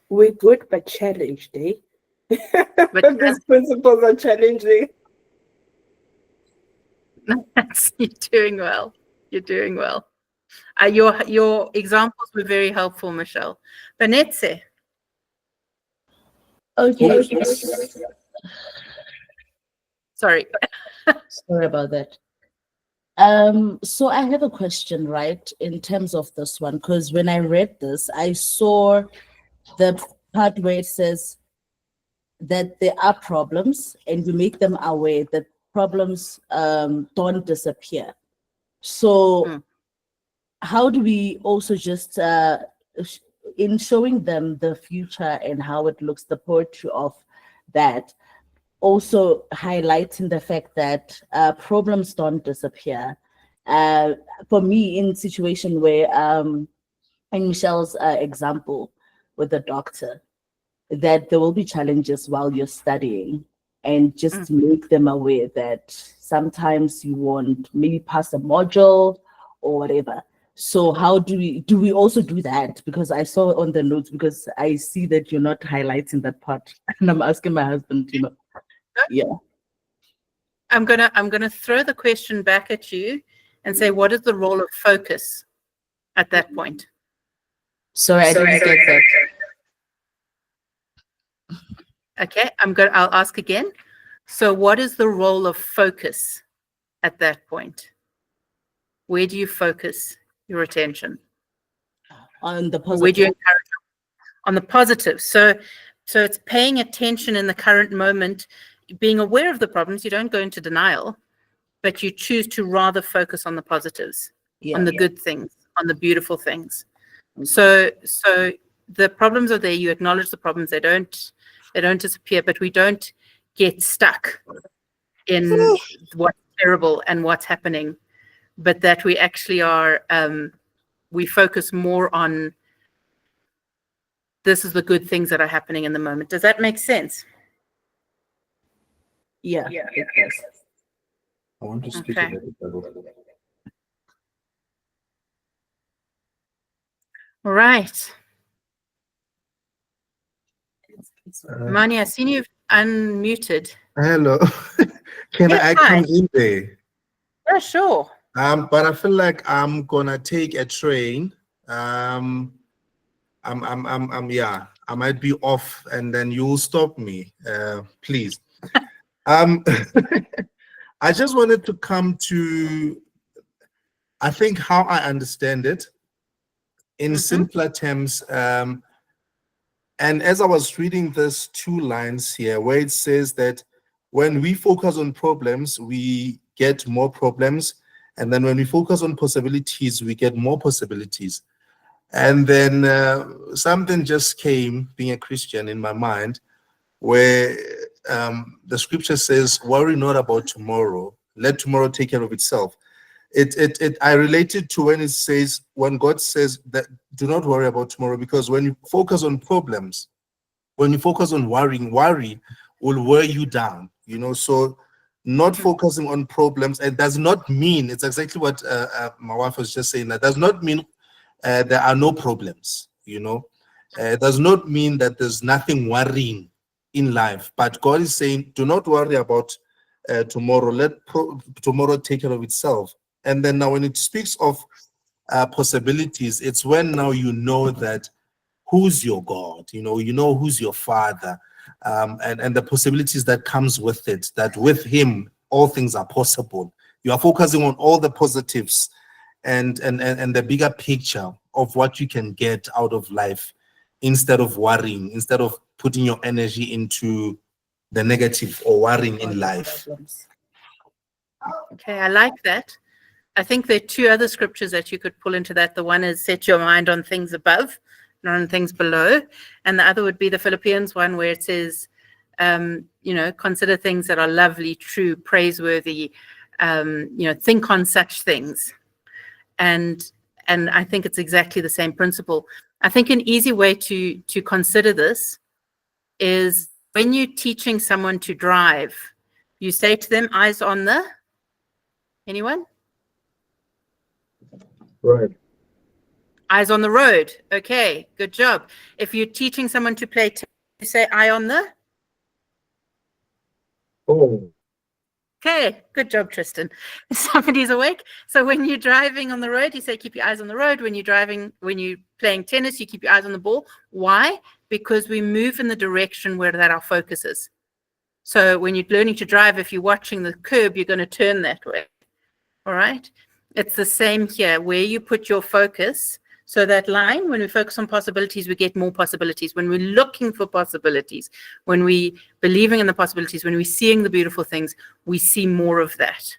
We're good, but challenged, eh? But these principles are challenging. You're doing well. You're doing well. Your examples were very helpful, Michelle. Vanessa. Okay. Sorry. Sorry about that. So I have a question, right, in terms of this one, because when I read this, I saw the part where it says that there are problems and we make them aware that problems don't disappear. So how do we also just, in showing them the future and how it looks, the poetry of that, also highlighting the fact that problems don't disappear. For me, in situation where, in Michelle's example with the doctor, that there will be challenges while you're studying, and just make them aware that sometimes you won't maybe pass a module or whatever. So how do we also do that? Because I saw on the notes, because I see that you're not highlighting that part, and I'm asking my husband, you know. Yeah. I'm gonna throw the question back at you and say, what is the role of focus at that point? Sorry, I didn't get that. Okay, I'll ask again. So what is the role of focus at that point? Where do you focus your attention? On the positive. Where do you encourage on the positive? So it's paying attention in the current moment, being aware of the problems. You don't go into denial, but you choose to rather focus on the positives, on the good things, on the beautiful things. So the problems are there. You acknowledge the problems. They don't disappear, but we don't get stuck in what's terrible and what's happening, but that we actually are, we focus more on this is the good things that are happening in the moment. Does that make sense? Yeah. I want to speak a little bit. All right. Mani, I seen you've unmuted. Hello. Can Yes, I hi. come in there? Yeah, sure. But I feel like I'm gonna take a train. Yeah, I might be off, and then you'll stop me, please. I just wanted to come to, I think, how I understand it in simpler terms. And as I was reading these 2 lines here, where it says that when we focus on problems, we get more problems. And then when we focus on possibilities, we get more possibilities. And then something just came, being a Christian, in my mind, where the scripture says, worry not about tomorrow, let tomorrow take care of itself. I related to when it says, when God says that do not worry about tomorrow, because when you focus on problems, when you focus on worrying, worry will wear you down, so not focusing on problems. It does not mean, it's exactly what my wife was just saying, that does not mean there are no problems, it does not mean that there's nothing worrying in life, but God is saying, do not worry about tomorrow, let tomorrow take care of itself. And then now when it speaks of possibilities, it's when now you know that who's your God, you know who's your Father, and the possibilities that comes with it, that with Him all things are possible. You are focusing on all the positives and the bigger picture of what you can get out of life, instead of worrying, instead of putting your energy into the negative or worrying in life. Okay, I like that. I think there are 2 other scriptures that you could pull into that. The one is set your mind on things above, not on things below. And the other would be the Philippians one, where it says, consider things that are lovely, true, praiseworthy, think on such things. And I think it's exactly the same principle. I think an easy way to consider this is when you're teaching someone to drive, you say to them, eyes on the, anyone? Right. Eyes on the road. Okay, good job. If you're teaching someone to play tennis, you say eye on the. Oh. Okay, good job, Tristan. Somebody's awake. So when you're driving on the road, you say keep your eyes on the road. When you're playing tennis, you keep your eyes on the ball. Why? Because we move in the direction where that our focus is. So when you're learning to drive, if you're watching the curb, you're going to turn that way. All right. It's the same here, where you put your focus. So that line, when we focus on possibilities, we get more possibilities. When we're looking for possibilities, when we believing in the possibilities, when we're seeing the beautiful things, we see more of that.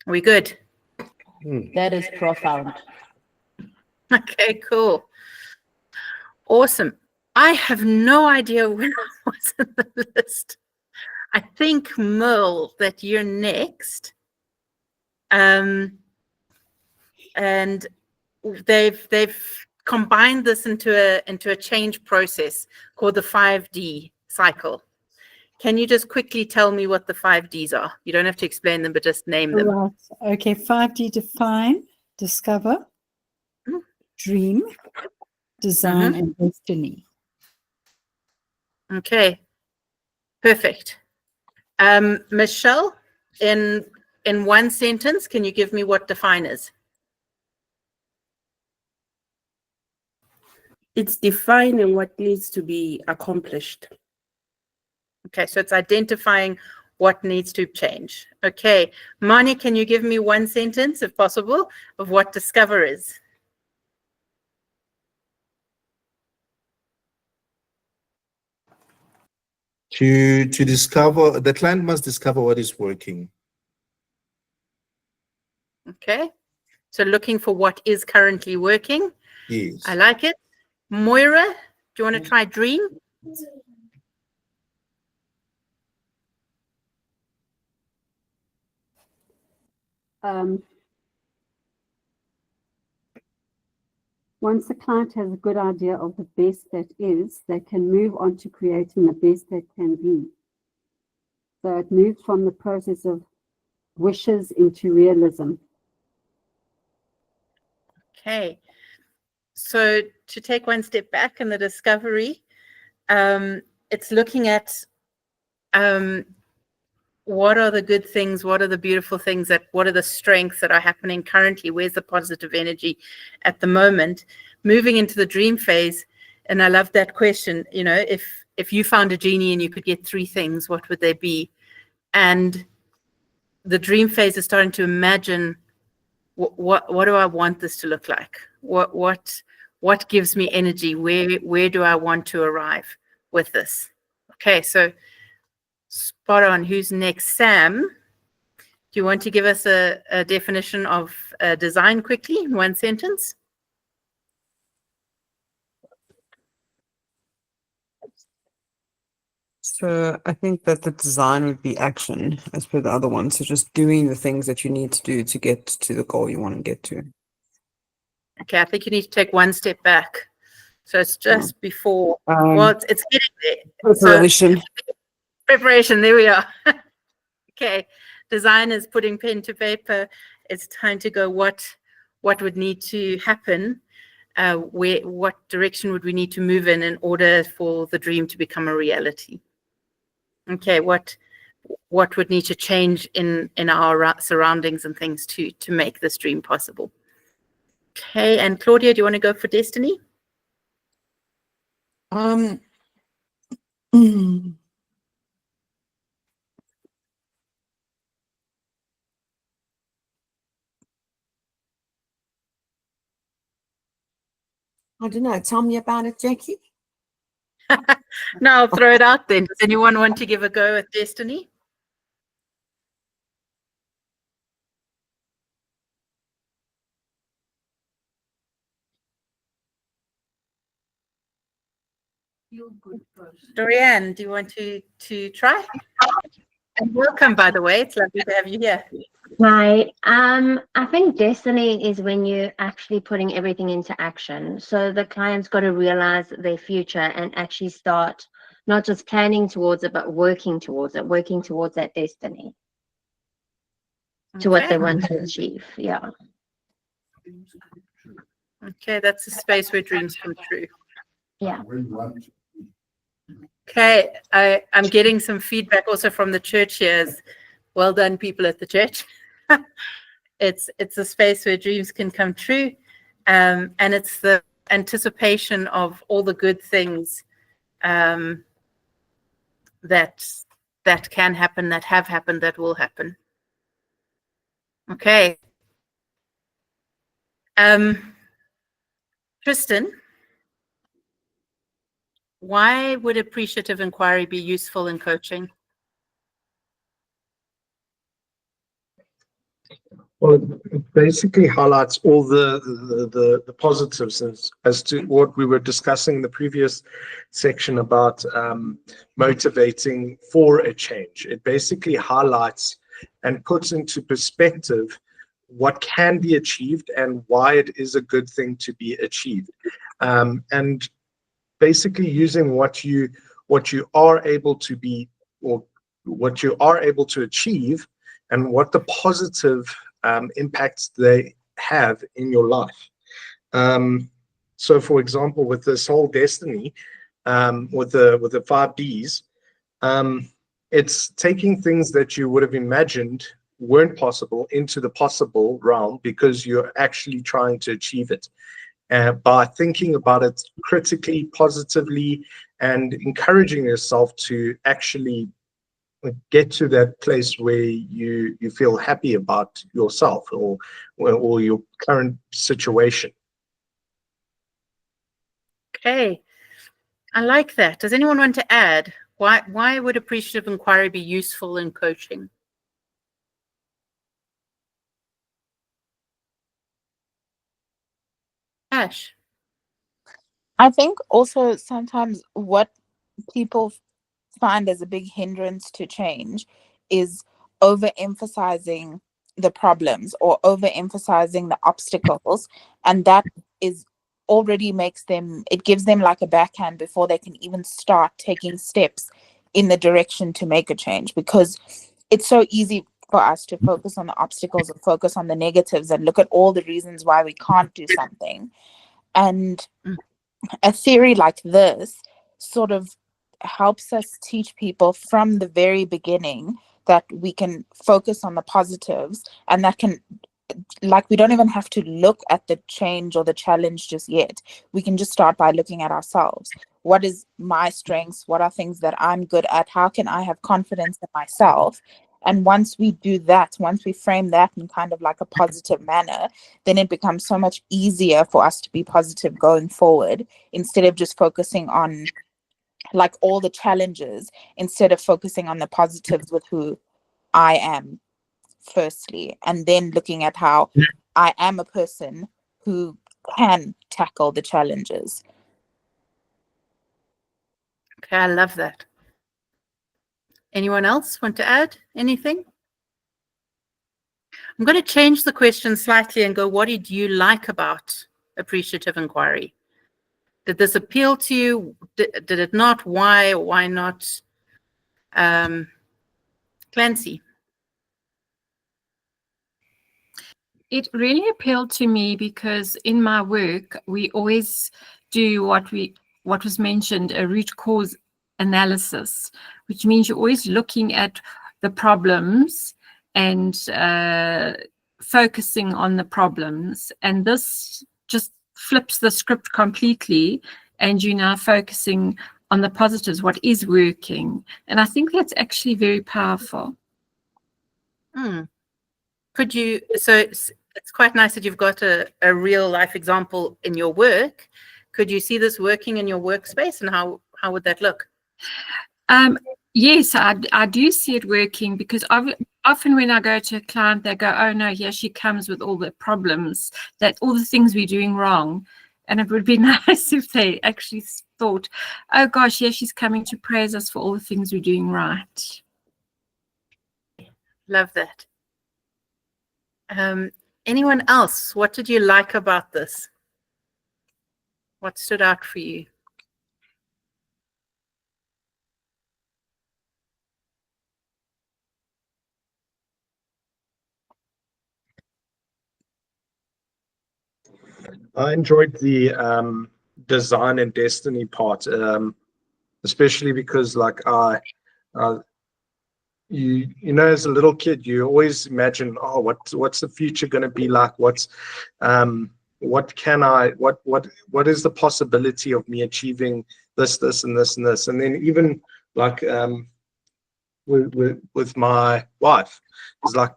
Are we good? That is profound. Okay, cool. Awesome. I have no idea where I was in the list. I think, Merle, that you're next. And they've combined this into a change process called the 5D cycle. Can you just quickly tell me what the 5Ds are? You don't have to explain them, but just name them. Right. Okay. 5D: define, discover, dream, design, and destiny. Okay. Perfect. Michelle, in 1 sentence, can you give me what define is? It's defining what needs to be accomplished. Okay, so it's identifying what needs to change. Okay, Mani, can you give me 1 sentence, if possible, of what discover is? To discover, the client must discover what is working. Okay, so looking for what is currently working. Yes. I like it. Moira, do you want to try dream? Once the client has a good idea of the best that is, they can move on to creating the best that can be. So it moves from the process of wishes into realism. Okay. So to take one step back in the discovery, it's looking at what are the good things, what are the beautiful things, what are the strengths that are happening currently, where's the positive energy at the moment, moving into the dream phase. And I love that question, if you found a genie and you could get 3 things, what would they be? And the dream phase is starting to imagine, what do I want this to look like? What gives me energy? Where do I want to arrive with this? Okay, so spot on. Who's next? Sam, do you want to give us a definition of design quickly in 1 sentence? So I think that the design would be action as per the other one. So just doing the things that you need to do to get to the goal you want to get to. Okay, I think you need to take 1 step back. So it's just before, well, it's getting there. Preparation. So, preparation, there we are. Okay, design is putting pen to paper. It's time to go, what would need to happen? What direction would we need to move in order for the dream to become a reality? Okay, what would need to change in our surroundings and things to make this dream possible? Okay, and Claudia, do you want to go for destiny? I don't know. Tell me about it, Jackie. No, I'll throw it out then. Does anyone want to give a go at destiny? Dorianne, do you want to try? And welcome, by the way. It's lovely to have you here. Right. I think destiny is when you're actually putting everything into action. So the client's got to realize their future and actually start not just planning towards it, but working towards that destiny. To what they want to achieve. Yeah. Okay, that's a space where dreams come true. Yeah. Okay, I'm getting some feedback also from the church here. Well done, people at the church. It's a space where dreams can come true, and it's the anticipation of all the good things that can happen, that have happened, that will happen. Okay. Tristan, why would appreciative inquiry be useful in coaching? Well, it basically highlights all the positives as to what we were discussing in the previous section about motivating for a change. It basically highlights and puts into perspective what can be achieved and why it is a good thing to be achieved. And basically using what you are able to be, or what you are able to achieve, and what the positive impacts they have in your life. So for example, with this whole destiny, with the 5 Ds, it's taking things that you would have imagined weren't possible into the possible realm because you're actually trying to achieve it. By thinking about it critically, positively, and encouraging yourself to actually get to that place where you feel happy about yourself or your current situation. Okay, I like that. Does anyone want to add? Why would appreciative inquiry be useful in coaching? Ash. I think also sometimes what people find as a big hindrance to change is overemphasizing the problems or overemphasizing the obstacles, and that is already it gives them like a backhand before they can even start taking steps in the direction to make a change, because it's so easy for us to focus on the obstacles or focus on the negatives and look at all the reasons why we can't do something. And a theory like this sort of helps us teach people from the very beginning that we can focus on the positives, and that can, like, we don't even have to look at the change or the challenge just yet. We can just start by looking at ourselves. What is my strengths? What are things that I'm good at? How can I have confidence in myself? And once we do that, once we frame that in kind of like a positive manner, then it becomes so much easier for us to be positive going forward, instead of just focusing on like all the challenges, instead of focusing on the positives with who I am firstly, and then looking at how I am a person who can tackle the challenges. Okay, I love that. Anyone else want to add anything? I'm going to change the question slightly and go, what did you like about appreciative inquiry? Did this appeal to you? Did it not? Why? Why not? Clancy. It really appealed to me because in my work, we always do what was mentioned, a root cause analysis, which means you're always looking at the problems and focusing on the problems. And this just flips the script completely, and you're now focusing on the positives, what is working. And I think that's actually very powerful. Could you, so it's quite nice that you've got a real life example in your work. Could you see this working in your workspace, and how would that look? Yes, I do see it working, because often when I go to a client, they go, oh no, here she comes with all the problems, that all the things we're doing wrong. And it would be nice if they actually thought, oh gosh, here she's coming to praise us for all the things we're doing right. Love that. Anyone else? What did you like about this? What stood out for you? I enjoyed the design and destiny part, especially because, like, you know, as a little kid, you always imagine, oh, what's the future going to be like? What is the possibility of me achieving this, and this, and this? And then even like with my wife, it's like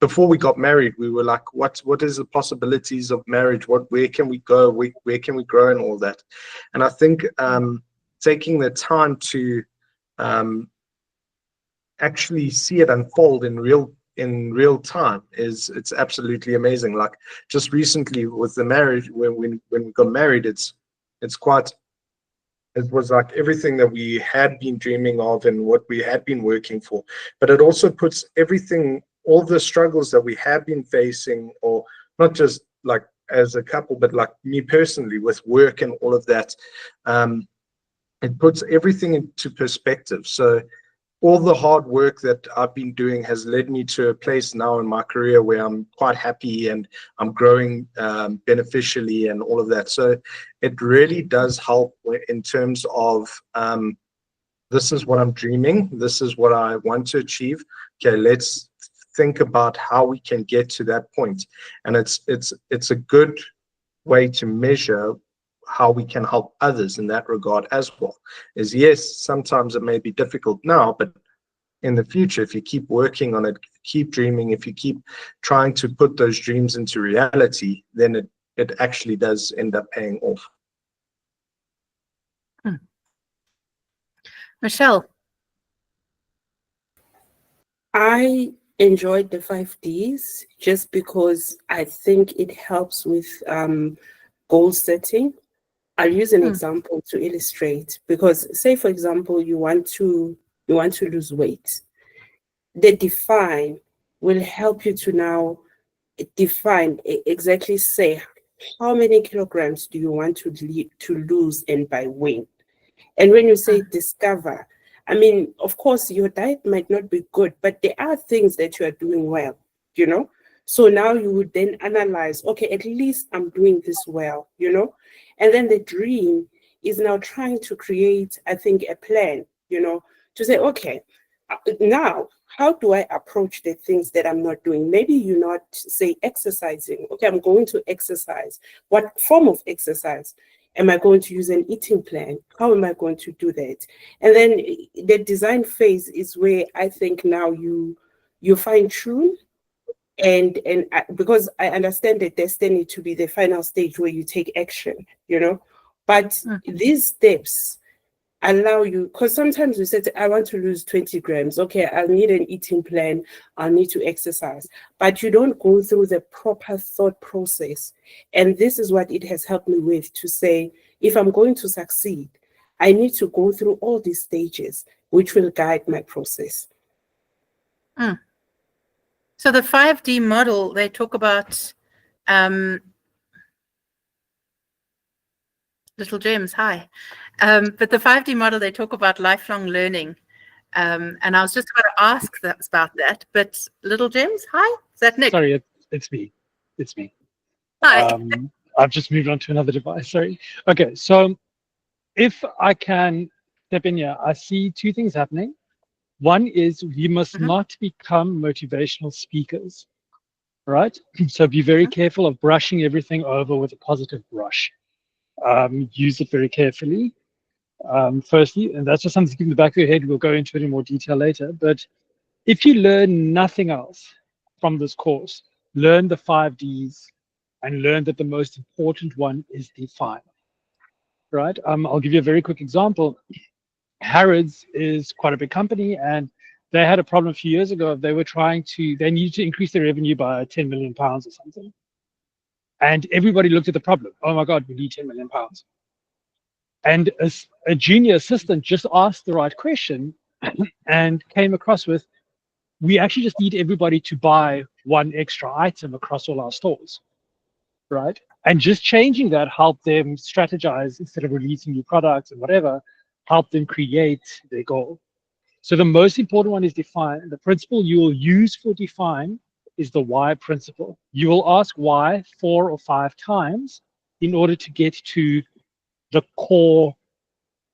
before we got married, we were like, what is the possibilities of marriage? Where can we go? Where can we grow, and all that? And I think taking the time to actually see it unfold in real time it's absolutely amazing. Like just recently with the marriage, when we got married, it was like everything that we had been dreaming of and what we had been working for, but it also puts everything, all the struggles that we have been facing, or not just like as a couple, but like me personally with work and all of that, it puts everything into perspective. So all the hard work that I've been doing has led me to a place now in my career where I'm quite happy and I'm growing beneficially and all of that. So it really does help in terms of this is what I'm dreaming, this is what I want to achieve. Okay, let's think about how we can get to that point. And it's a good way to measure how we can help others in that regard as well. Is yes, sometimes it may be difficult now, but in the future, if you keep working on it, keep dreaming, if you keep trying to put those dreams into reality, then it actually does end up paying off. Michelle. I enjoyed the 5Ds just because I think it helps with goal setting. I'll use an example to illustrate, because say for example you want to lose weight. The define will help you to now define exactly, say how many kilograms do you want to lose and by when. And when you say discover, I mean, of course your diet might not be good, but there are things that you are doing well, you know. So now you would then analyze, okay, at least I'm doing this well, you know? And then the dream is now trying to create, I think, a plan, you know, to say, okay, now how do I approach the things that I'm not doing? Maybe you not say exercising. Okay, I'm going to exercise. What form of exercise? Am I going to use an eating plan? How am I going to do that? And then the design phase is where I think now you fine tune and because I understand the destiny to be the final stage where you take action, you know, but these steps allow you, because sometimes we said, I want to lose 20 grams. Okay, I'll need an eating plan. I'll need to exercise. But you don't go through the proper thought process. And this is what it has helped me with, to say, if I'm going to succeed, I need to go through all these stages, which will guide my process. So the 5D model, they talk about Little Gems, hi. But the 5D model, they talk about lifelong learning. And I was just going to ask about that, but Little Gems, hi, is that Nick? Sorry, it's me. It's me. Hi. I've just moved on to another device, sorry. Okay, so if I can step in here, I see two things happening. One is we must not become motivational speakers, right? So be very careful of brushing everything over with a positive brush. Use it very carefully. Firstly, and that's just something to keep in the back of your head. We'll go into it in more detail later. But if you learn nothing else from this course, learn the 5Ds and learn that the most important one is define, right? I'll give you a very quick example. Harrods is quite a big company, and they had a problem a few years ago. They needed to increase their revenue by 10 million pounds or something. And everybody looked at the problem. Oh my God, we need 10 million pounds. And a junior assistant just asked the right question and came across with, we actually just need everybody to buy one extra item across all our stores, right? And just changing that helped them strategize instead of releasing new products and whatever, helped them create their goal. So the most important one is define. The principle you will use for define is the why principle. You will ask why 4 or 5 times in order to get to the core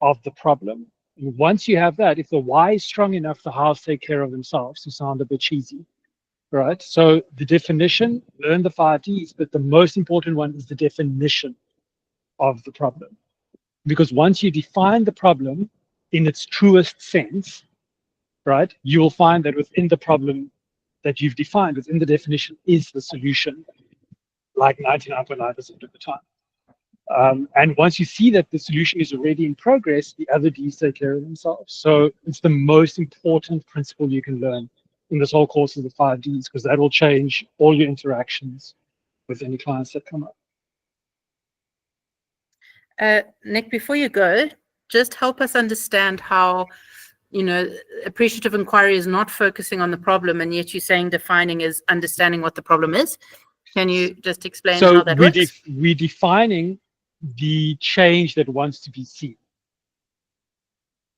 of the problem. And once you have that, if the why is strong enough, the hows take care of themselves, to sound a bit cheesy, right? So the definition, learn the 5Ds, but the most important one is the definition of the problem. Because once you define the problem in its truest sense, right, you will find that within the problem that you've defined, within the definition, is the solution, like 99.9% of the time. And once you see that the solution is already in progress, the other Ds take care of themselves. So it's the most important principle you can learn in this whole course of the 5Ds, because that will change all your interactions with any clients that come up. Nick, before you go, just help us understand how, you know, appreciative inquiry is not focusing on the problem, and yet you're saying defining is understanding what the problem is. Can you just explain how that works? We're defining the change that wants to be seen,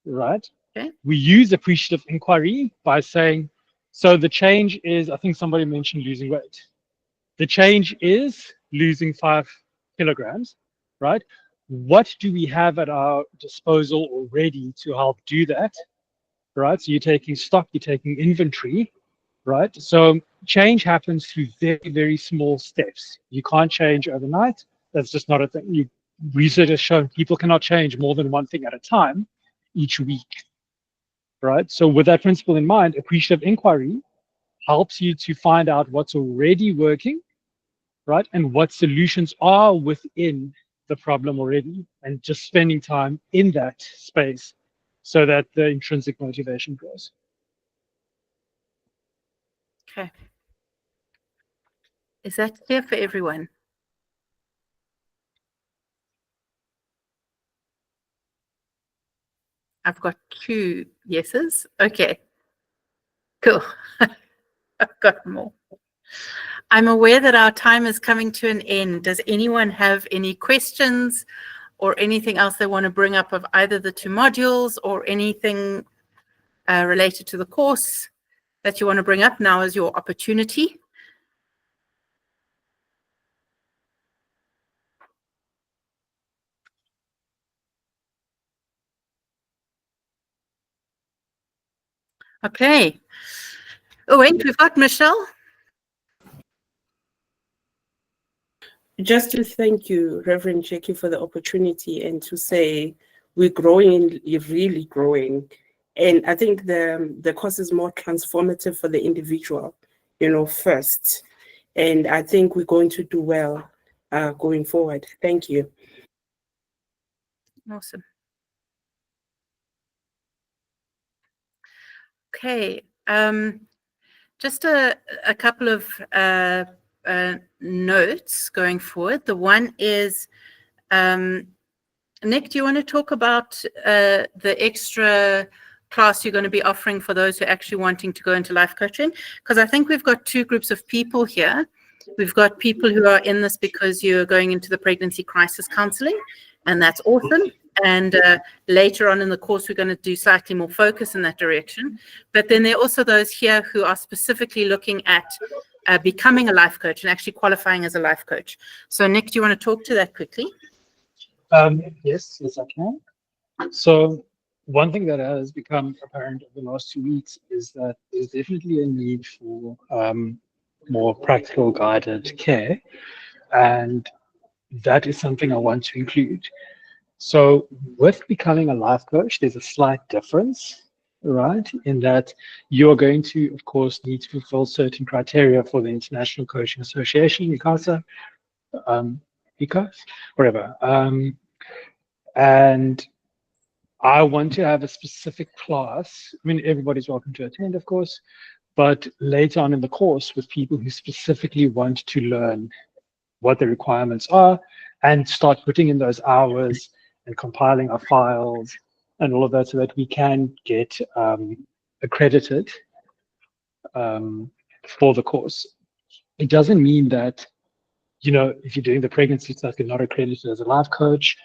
right? Okay. We use appreciative inquiry by saying, so the change is, I think somebody mentioned losing weight. The change is losing 5 kilograms, right? What do we have at our disposal already to help do that, right? So you're taking stock, you're taking inventory, right? So change happens through very, very small steps. You can't change overnight. That's just not a thing. Research has shown people cannot change more than one thing at a time each week, right? So with that principle in mind, appreciative inquiry helps you to find out what's already working, right? And what solutions are within the problem already, and just spending time in that space so that the intrinsic motivation grows. Okay. Is that clear for everyone? I've got 2 yeses. Okay. Cool. I've got more. I'm aware that our time is coming to an end. Does anyone have any questions or anything else they want to bring up of either the 2 modules or anything related to the course that you want to bring up? Now is your opportunity. Okay. Oh, wait, we've got Michelle. Just to thank you, Reverend Jackie, for the opportunity and to say we're growing, you're really growing. And I think the course is more transformative for the individual, first. And I think we're going to do well going forward. Thank you. Awesome. Okay. Just a couple of notes going forward. The one is, Nick, do you want to talk about the extra class you're going to be offering for those who are actually wanting to go into life coaching? Because I think we've got two groups of people here. We've got people who are in this because you're going into the pregnancy crisis counseling, and that's awesome. And later on in the course, we're going to do slightly more focus in that direction. But then there are also those here who are specifically looking at becoming a life coach and actually qualifying as a life coach. So Nick, do you want to talk to that quickly? Yes, I can. So one thing that has become apparent over the last 2 weeks is that there's definitely a need for more practical guided care, and that is something I want to include. So with becoming a life coach, there's a slight difference, right? In that you're going to, of course, need to fulfill certain criteria for the International Coaching Association, ICASA, ICAS, whatever. And I want to have a specific class. I mean, everybody's welcome to attend, of course, but later on in the course with people who specifically want to learn what the requirements are and start putting in those hours and compiling our files and all of that so that we can get accredited for the course. It doesn't mean that, if you're doing the pregnancy stuff, you're not accredited as a life coach.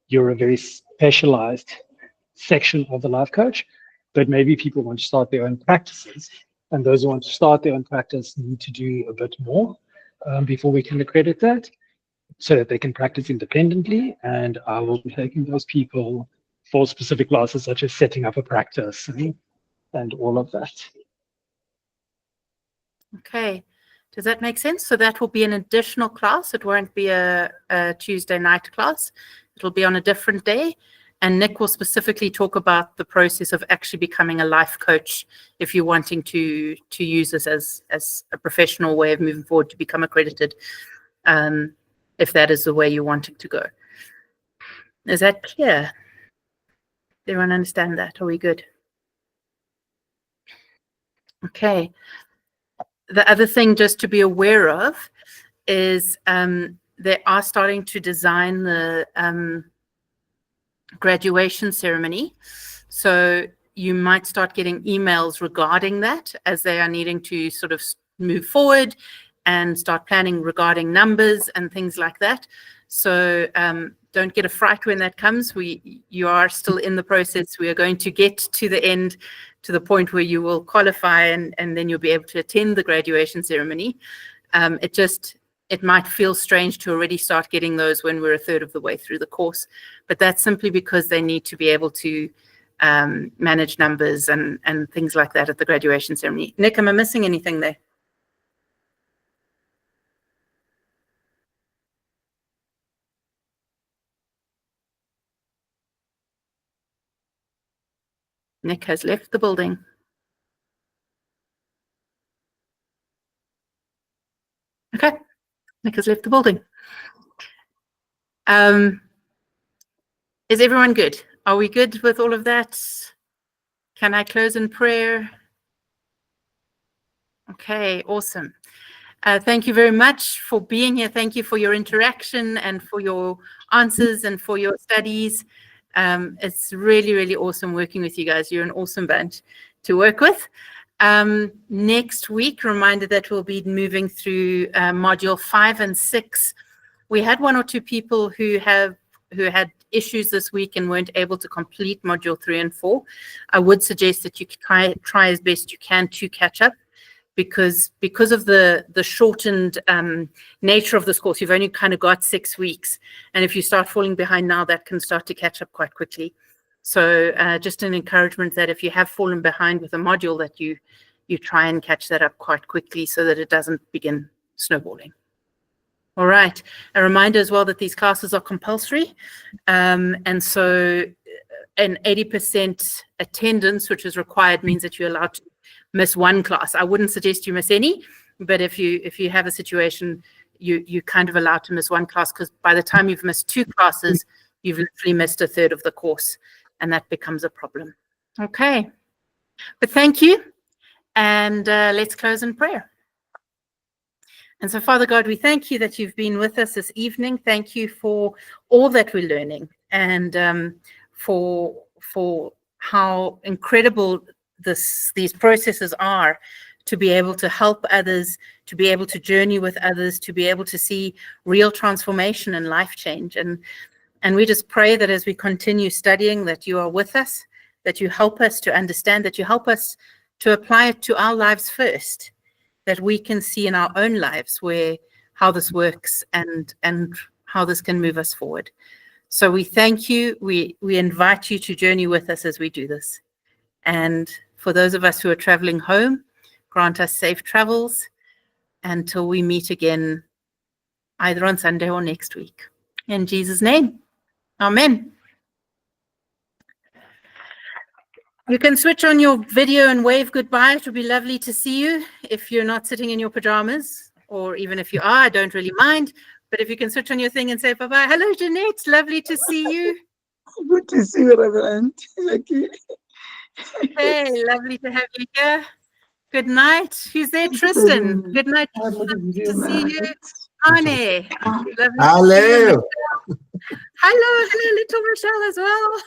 You're a very specialized section of the life coach, but maybe people want to start their own practices, and those who want to start their own practice need to do a bit more before we can accredit that, so that they can practice independently. And I will be taking those people for specific classes such as setting up a practice and all of that. Okay. Does that make sense? So that will be an additional class. It won't be a Tuesday night class. It'll be on a different day. And Nick will specifically talk about the process of actually becoming a life coach if you're wanting to use this as a professional way of moving forward to become accredited, if that is the way you want it to go. Is that clear? Does everyone understand that? Are we good? Okay. The other thing just to be aware of is they are starting to design the graduation ceremony. So you might start getting emails regarding that as they are needing to sort of move forward and start planning regarding numbers and things like that. So don't get a fright when that comes. You are still in the process. We are going to get to the end, to the point where you will qualify and then you'll be able to attend the graduation ceremony. It might feel strange to already start getting those when we're a third of the way through the course, but that's simply because they need to be able to manage numbers and things like that at the graduation ceremony. Nick, am I missing anything there? Nick has left the building. Okay, Nick has left the building. Is everyone good? Are we good with all of that? Can I close in prayer? Okay, awesome. Thank you very much for being here. Thank you for your interaction and for your answers and for your studies. It's really, really awesome working with you guys. You're an awesome bunch to work with. Next week, reminder that we'll be moving through module 5 and 6. We had 1 or 2 people who had issues this week and weren't able to complete module 3 and 4. I would suggest that you try as best you can to catch up, because of the shortened nature of this course. You've only kind of got 6 weeks, and if you start falling behind now, that can start to catch up quite quickly. So just an encouragement that if you have fallen behind with a module, that you try and catch that up quite quickly so that it doesn't begin snowballing. All right. A reminder as well that these classes are compulsory. And so an 80% attendance, which is required, means that you're allowed to miss one class. I wouldn't suggest you miss any, but if you have a situation, you kind of allowed to miss one class, because by the time you've missed 2 classes, you've literally missed a third of the course, and that becomes a problem. Okay. But thank you. And let's close in prayer. And so, Father God, we thank you that you've been with us this evening. Thank you for all that we're learning, and for how incredible these processes are, to be able to help others, to be able to journey with others, to be able to see real transformation and life change. And we just pray that as we continue studying, that you are with us, that you help us to understand, that you help us to apply it to our lives first, that we can see in our own lives how this works and how this can move us forward. So we thank you. We invite you to journey with us as we do this. And for those of us who are traveling home, grant us safe travels until we meet again, either on Sunday or next week. In Jesus' name, amen. You can switch on your video and wave goodbye. It would be lovely to see you if you're not sitting in your pajamas, or even if you are, I don't really mind. But if you can switch on your thing and say bye-bye. Hello, Jeanette. Lovely to see you. Good to see you, Reverend Jackie. Hey, lovely to have you here. Good night. Who's there? Tristan. Good night. Lovely to see you. Annie. Lovely to see you. Hello, little Michelle as well.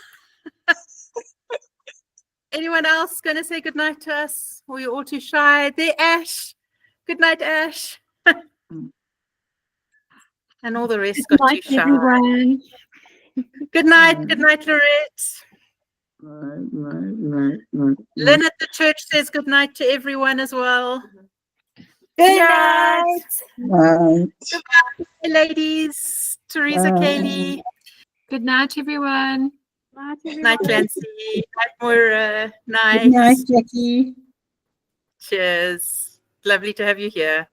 Anyone else going to say good night to us? Or you're all too shy? There, Ash. Good night, Ash. And all the rest got too shy. Everyone. Good night. Good night, Lorette. Lynn at the church says good night to everyone as well. Good night. Night. Goodbye, ladies. Teresa, Kaylee. Good night, everyone. Night, Clancy. Night, Moira. Night. Good night, Jackie. Cheers. Lovely to have you here.